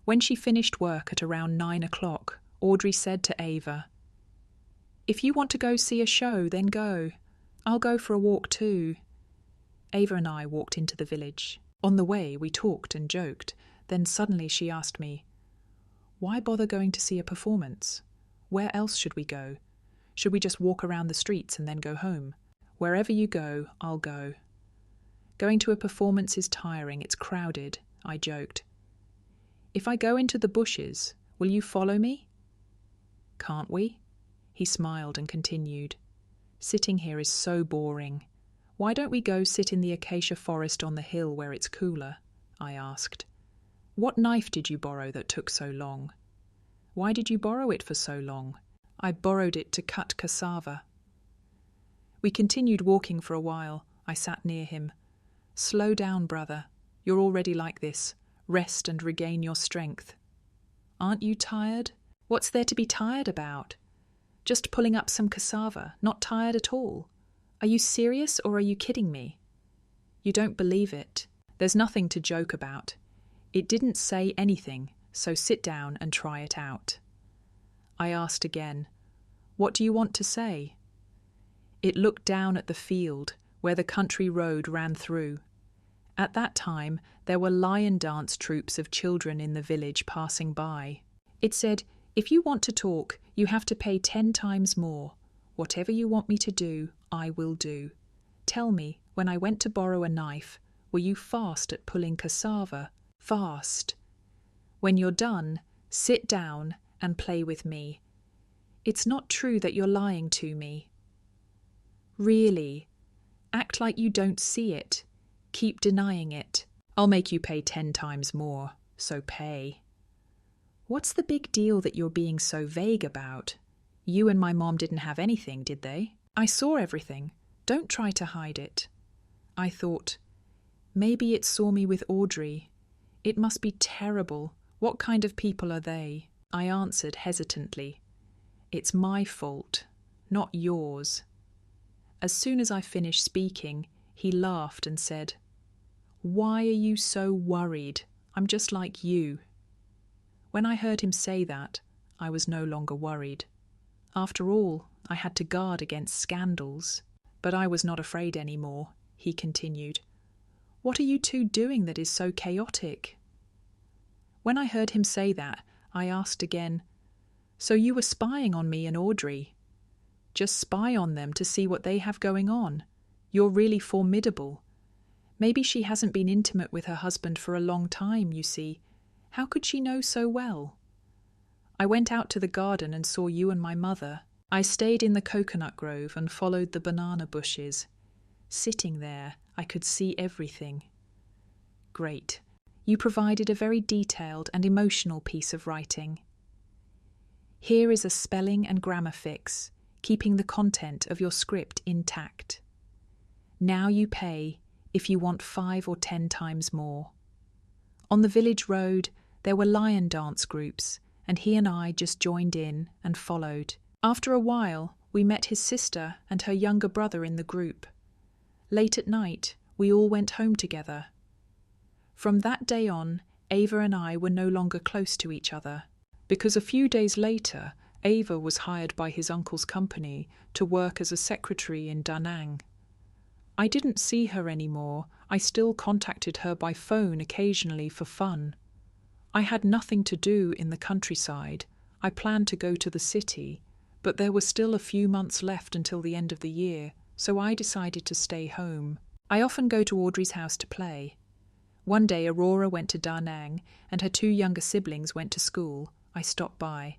When she finished work at around 9 o'clock, Audrey said to Ava, If you want to go see a show, then go. I'll go for a walk too. Ava and I walked into the village. On the way, we talked and joked. Then suddenly she asked me, "Why bother going to see a performance? Where else should we go? Should we just walk around the streets and then go home? Wherever you go, I'll go." "Going to a performance is tiring, it's crowded," I joked. "If I go into the bushes, will you follow me?" "Can't we?" He smiled and continued, "Sitting here is so boring. Why don't we go sit in the acacia forest on the hill where it's cooler?" I asked. "What knife did you borrow that took so long?" "Why did you borrow it for so long?" "I borrowed it to cut cassava." We continued walking for a while. I sat near him. "Slow down, brother. You're already like this. Rest and regain your strength." "Aren't you tired?" "What's there to be tired about? Just pulling up some cassava, not tired at all. Are you serious or are you kidding me?" "You don't believe it. There's nothing to joke about. It didn't say anything, so sit down and try it out." I asked again, "What do you want to say?" It looked down at the field where the country road ran through. At that time, there were lion dance troupes of children in the village passing by. It said, "If you want to talk, you have to pay 10 times more. Whatever you want me to do, I will do. Tell me, when I went to borrow a knife, were you fast at pulling cassava? Fast. When you're done, sit down and play with me. It's not true that you're lying to me." "Really? Act like you don't see it. Keep denying it. I'll make you pay 10 times more, so pay." "What's the big deal that you're being so vague about? You and my mom didn't have anything, did they? I saw everything. Don't try to hide it." I thought, maybe it saw me with Audrey. It must be terrible. What kind of people are they? I answered hesitantly, "It's my fault, not yours." As soon as I finished speaking, he laughed and said, "Why are you so worried? I'm just like you." When I heard him say that, I was no longer worried. After all, I had to guard against scandals. But I was not afraid anymore, he continued. "What are you two doing that is so chaotic?" When I heard him say that, I asked again, "So you were spying on me and Audrey?" "Just spy on them to see what they have going on. You're really formidable. Maybe she hasn't been intimate with her husband for a long time, you see. How could she know so well? I went out to the garden and saw you and my mother. I stayed in the coconut grove and followed the banana bushes. Sitting there, I could see everything." "Great. You provided a very detailed and emotional piece of writing. Here is a spelling and grammar fix, keeping the content of your script intact. Now you pay if you want 5 or 10 times more." On the village road, there were lion dance groups, and he and I just joined in and followed. After a while, we met his sister and her younger brother in the group. Late at night, we all went home together. From that day on, Ava and I were no longer close to each other, because a few days later, Ava was hired by his uncle's company to work as a secretary in Da Nang. I didn't see her anymore. I still contacted her by phone occasionally for fun. I had nothing to do in the countryside. I planned to go to the city, but there were still a few months left until the end of the year, so I decided to stay home. I often go to Audrey's house to play. One day Aurora went to Da Nang and her 2 younger siblings went to school. I stopped by.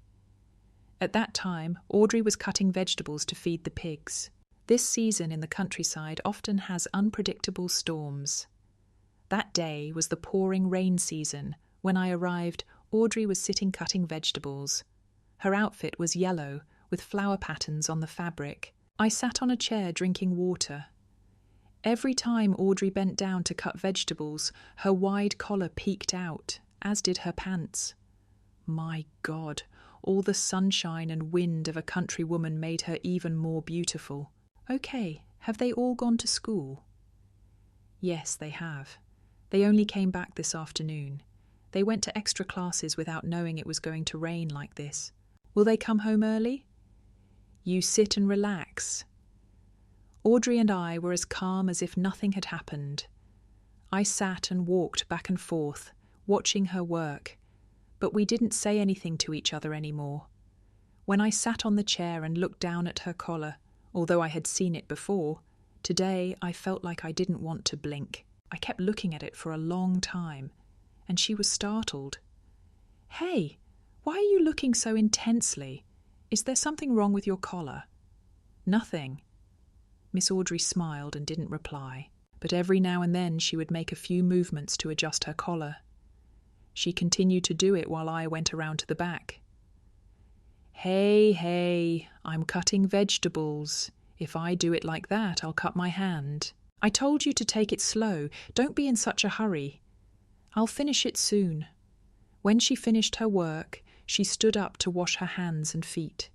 At that time, Audrey was cutting vegetables to feed the pigs. This season in the countryside often has unpredictable storms. That day was the pouring rain season. When I arrived, Audrey was sitting cutting vegetables. Her outfit was yellow, with flower patterns on the fabric. I sat on a chair drinking water. Every time Audrey bent down to cut vegetables, her wide collar peeked out, as did her pants. My God, all the sunshine and wind of a country woman made her even more beautiful. Okay, have they all gone to school? Yes, they have. They only came back this afternoon. They went to extra classes without knowing it was going to rain like this. Will they come home early? You sit and relax." Audrey and I were as calm as if nothing had happened. I sat and walked back and forth, watching her work, but we didn't say anything to each other anymore. When I sat on the chair and looked down at her collar, although I had seen it before, today I felt like I didn't want to blink. I kept looking at it for a long time, and she was startled. "Hey, why are you looking so intensely? Is there something wrong with your collar?" "Nothing." Miss Audrey smiled and didn't reply, but every now and then she would make a few movements to adjust her collar. She continued to do it while I went around to the back. Hey, I'm cutting vegetables. If I do it like that, I'll cut my hand. I told you to take it slow. Don't be in such a hurry. I'll finish it soon." When she finished her work, she stood up to wash her hands and feet.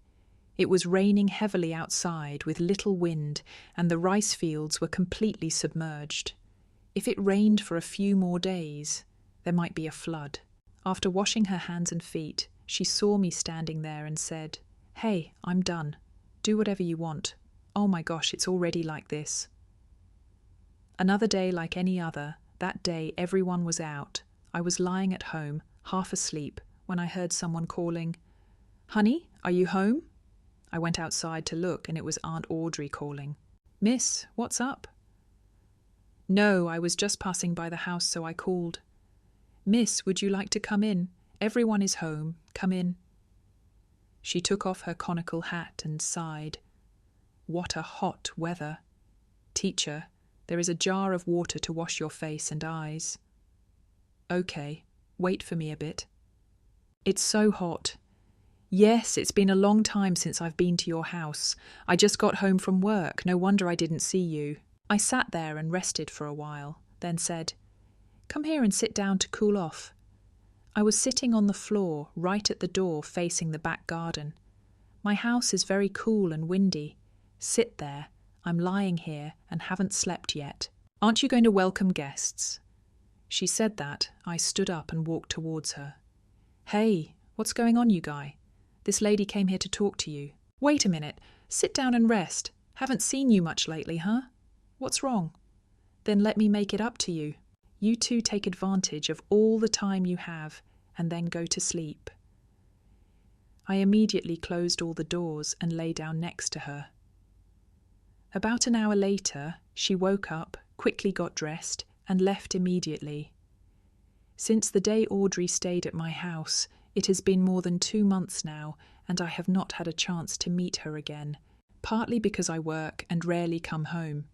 It was raining heavily outside with little wind, and the rice fields were completely submerged. If it rained for a few more days, there might be a flood. After washing her hands and feet, she saw me standing there and said, "Hey, I'm done. Do whatever you want. Oh my gosh, it's already like this." Another day like any other. That day everyone was out. I was lying at home, half asleep, when I heard someone calling, "Honey, are you home?" I went outside to look, and it was Aunt Audrey calling. "Miss, what's up?" "No, I was just passing by the house, so I called." "Miss, would you like to come in? Everyone is home. Come in." She took off her conical hat and sighed. "What a hot weather. Teacher, there is a jar of water to wash your face and eyes." "Okay, wait for me a bit." "It's so hot." "Yes, it's been a long time since I've been to your house. I just got home from work. No wonder I didn't see you." I sat there and rested for a while, then said, "Come here and sit down to cool off." I was sitting on the floor, right at the door facing the back garden. My house is very cool and windy. Sit there. I'm lying here and haven't slept yet. Aren't you going to welcome guests? She said that. I stood up and walked towards her. "Hey, what's going on, you guy? This lady came here to talk to you." "Wait a minute. Sit down and rest. Haven't seen you much lately, huh? What's wrong?" "Then let me make it up to you. You two take advantage of all the time you have and then go to sleep." I immediately closed all the doors and lay down next to her. About an hour later, she woke up, quickly got dressed, and left immediately. Since the day Audrey stayed at my house, it has been more than 2 months now, and I have not had a chance to meet her again, partly because I work and rarely come home.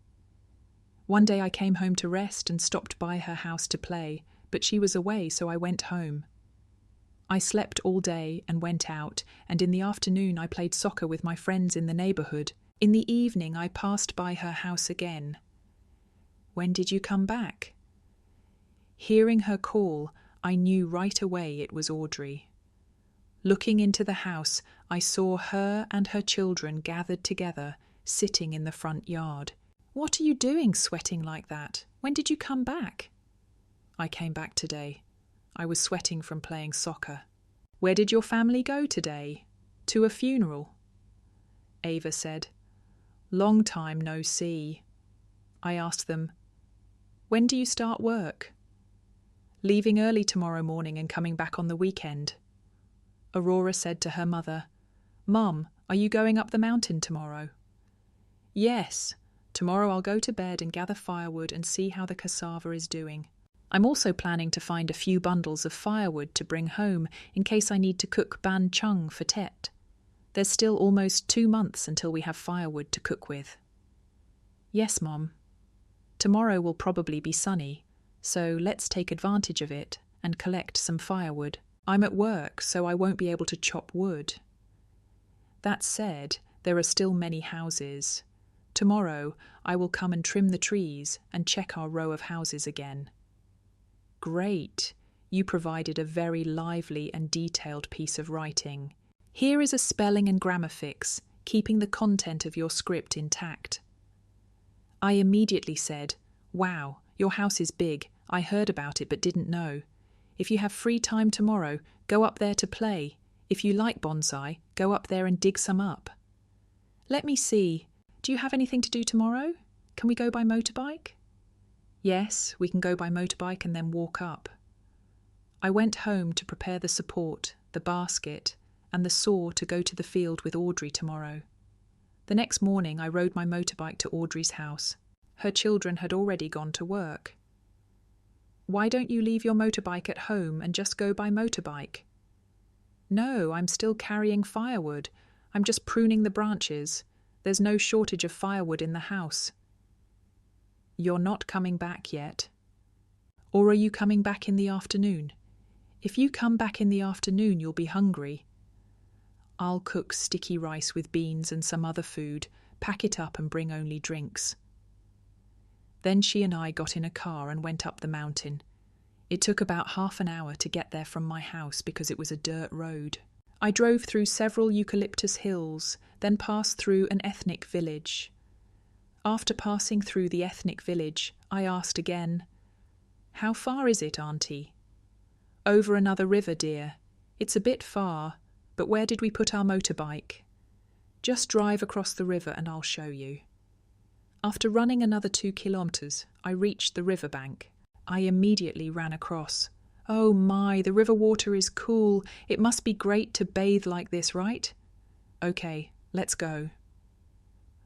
One day I came home to rest and stopped by her house to play, but she was away, so I went home. I slept all day and went out, and in the afternoon I played soccer with my friends in the neighbourhood. In the evening I passed by her house again. "When did you come back?" Hearing her call, I knew right away it was Audrey. Looking into the house, I saw her and her children gathered together, sitting in the front yard. "What are you doing sweating like that? When did you come back?" "I came back today. I was sweating from playing soccer." "Where did your family go today? To a funeral?" Ava said, "Long time no see." I asked them, "When do you start work?" "Leaving early tomorrow morning and coming back on the weekend." Aurora said to her mother, "Mum, are you going up the mountain tomorrow?" "Yes. Tomorrow I'll go to bed and gather firewood and see how the cassava is doing. I'm also planning to find a few bundles of firewood to bring home in case I need to cook ban chung for Tet. There's still almost 2 months until we have firewood to cook with." "Yes, Mom. Tomorrow will probably be sunny, so let's take advantage of it and collect some firewood. I'm at work, so I won't be able to chop wood." That said, there are still many houses. Tomorrow I will come and trim the trees and check our row of houses again. Great. You provided a very lively and detailed piece of writing. Here is a spelling and grammar fix, keeping the content of your script intact. I immediately said, "Wow, your house is big. I heard about it but didn't know. If you have free time tomorrow, go up there to play. If you like bonsai, go up there and dig some up." Let me see. Do you have anything to do tomorrow? Can we go by motorbike? Yes, we can go by motorbike and then walk up. I went home to prepare the support, the basket, and the saw to go to the field with Audrey tomorrow. The next morning I rode my motorbike to Audrey's house. Her children had already gone to work. Why don't you leave your motorbike at home and just go by motorbike? No, I'm still carrying firewood. I'm just pruning the branches. There's no shortage of firewood in the house. You're not coming back yet. Or are you coming back in the afternoon? If you come back in the afternoon, you'll be hungry. I'll cook sticky rice with beans and some other food, pack it up and bring only drinks. Then she and I got in a car and went up the mountain. It took about half an hour to get there from my house because it was a dirt road. I drove through several eucalyptus hills, then passed through an ethnic village. After passing through the ethnic village, I asked again, "How far is it, Auntie?" "Over another river, dear. It's a bit far, but where did we put our motorbike?" "Just drive across the river and I'll show you." After running another 2 kilometers, I reached the riverbank. I immediately ran across. Oh my, the river water is cool. It must be great to bathe like this, right? Okay, let's go.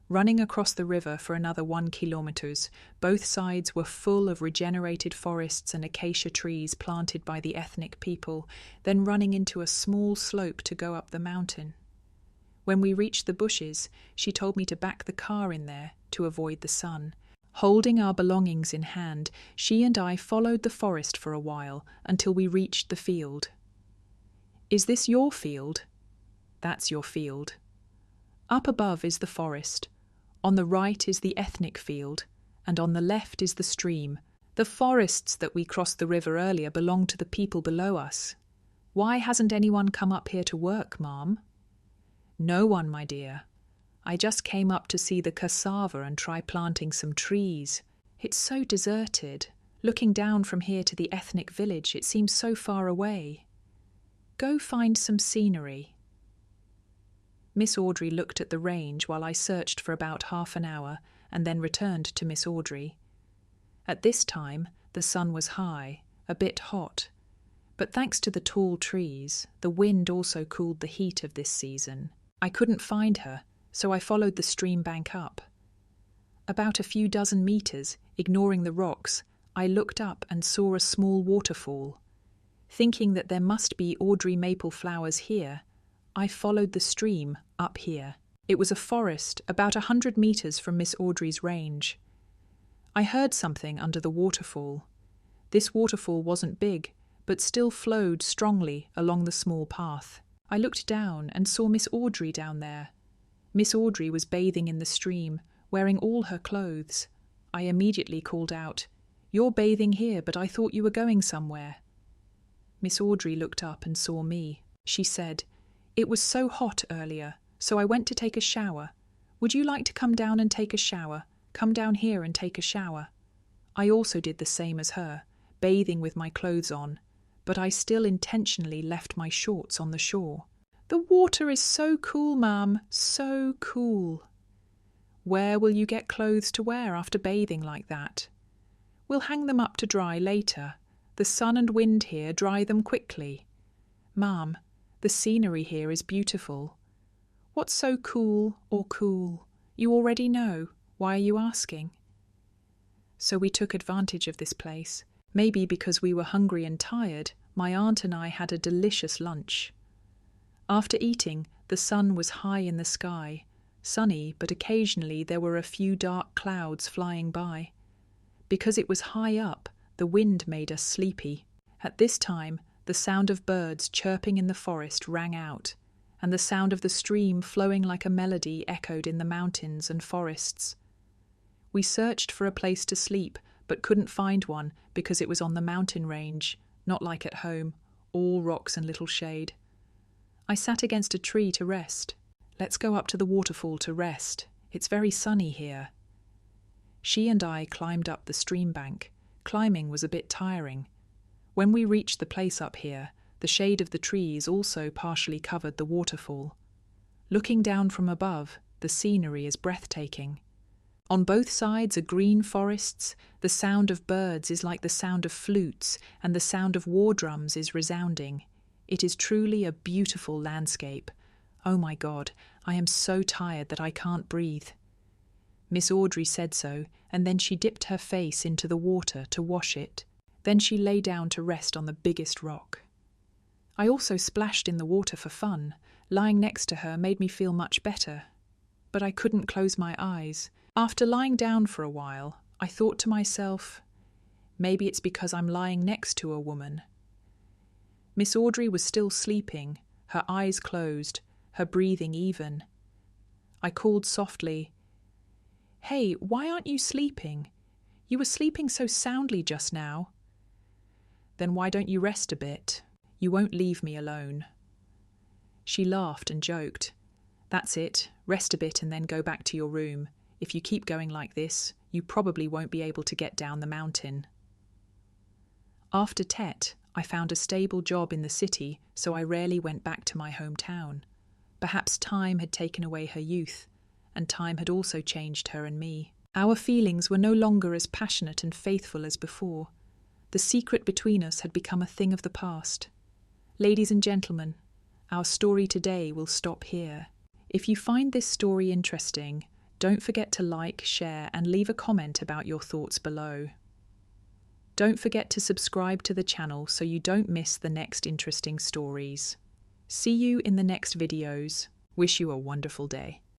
Running across the river for another 1 kilometers, both sides were full of regenerated forests and acacia trees planted by the ethnic people, then running into a small slope to go up the mountain. When we reached the bushes, she told me to back the car in there to avoid the sun. Holding our belongings in hand, she and I followed the forest for a while until we reached the field. "Is this your field?" "That's your field." Up above is the forest. On the right is the ethnic field, and on the left is the stream. The forests that we crossed the river earlier belong to the people below us. Why hasn't anyone come up here to work, Mom? No one, my dear. I just came up to see the cassava and try planting some trees. It's so deserted. Looking down from here to the ethnic village, it seems so far away. Go find some scenery. Miss Audrey looked at the range while I searched for about half an hour and then returned to Miss Audrey. At this time, the sun was high, a bit hot, but thanks to the tall trees, the wind also cooled the heat of this season. I couldn't find her, so I followed the stream bank up. About a few dozen meters, ignoring the rocks, I looked up and saw a small waterfall. Thinking that there must be Audrey maple flowers here, I followed the stream up here. It was a forest about 100 meters from Miss Audrey's range. I heard something under the waterfall. This waterfall wasn't big, but still flowed strongly along the small path. I looked down and saw Miss Audrey down there. Miss Audrey was bathing in the stream, wearing all her clothes. I immediately called out, "You're bathing here, but I thought you were going somewhere." Miss Audrey looked up and saw me. She said, "It was so hot earlier, so I went to take a shower. Would you like to come down and take a shower? Come down here and take a shower." I also did the same as her, bathing with my clothes on, but I still intentionally left my shorts on the shore. "The water is so cool, Mum, so cool." "Where will you get clothes to wear after bathing like that?" "We'll hang them up to dry later. The sun and wind here dry them quickly." "Mum, the scenery here is beautiful." "What's so cool or cool? You already know. Why are you asking?" So we took advantage of this place. Maybe because we were hungry and tired, my aunt and I had a delicious lunch. After eating, the sun was high in the sky, sunny, but occasionally there were a few dark clouds flying by. Because it was high up, the wind made us sleepy. At this time, the sound of birds chirping in the forest rang out, and the sound of the stream flowing like a melody echoed in the mountains and forests. We searched for a place to sleep, but couldn't find one because it was on the mountain range, not like at home, all rocks and little shade. I sat against a tree to rest. "Let's go up to the waterfall to rest. It's very sunny here." She and I climbed up the stream bank. Climbing was a bit tiring. When we reached the place up here, the shade of the trees also partially covered the waterfall. Looking down from above, The scenery is breathtaking. On both sides are green forests, the sound of birds is like the sound of flutes, and the sound of war drums is resounding. It is truly a beautiful landscape. Oh my God, I am so tired that I can't breathe. Miss Audrey said so, and then she dipped her face into the water to wash it. Then she lay down to rest on the biggest rock. I also splashed in the water for fun. Lying next to her made me feel much better. But I couldn't close my eyes. After lying down for a while, I thought to myself, maybe it's because I'm lying next to a woman. Miss Audrey was still sleeping, her eyes closed, her breathing even. I called softly, "Hey, why aren't you sleeping? You were sleeping so soundly just now." "Then why don't you rest a bit? You won't leave me alone." She laughed and joked. "That's it, rest a bit and then go back to your room. If you keep going like this, you probably won't be able to get down the mountain." After Tet, I found a stable job in the city, so I rarely went back to my hometown. Perhaps time had taken away her youth, and time had also changed her and me. Our feelings were no longer as passionate and faithful as before. The secret between us had become a thing of the past. Ladies and gentlemen, our story today will stop here. If you find this story interesting, don't forget to like, share, and leave a comment about your thoughts below. Don't forget to subscribe to the channel so you don't miss the next interesting stories. See you in the next videos. Wish you a wonderful day.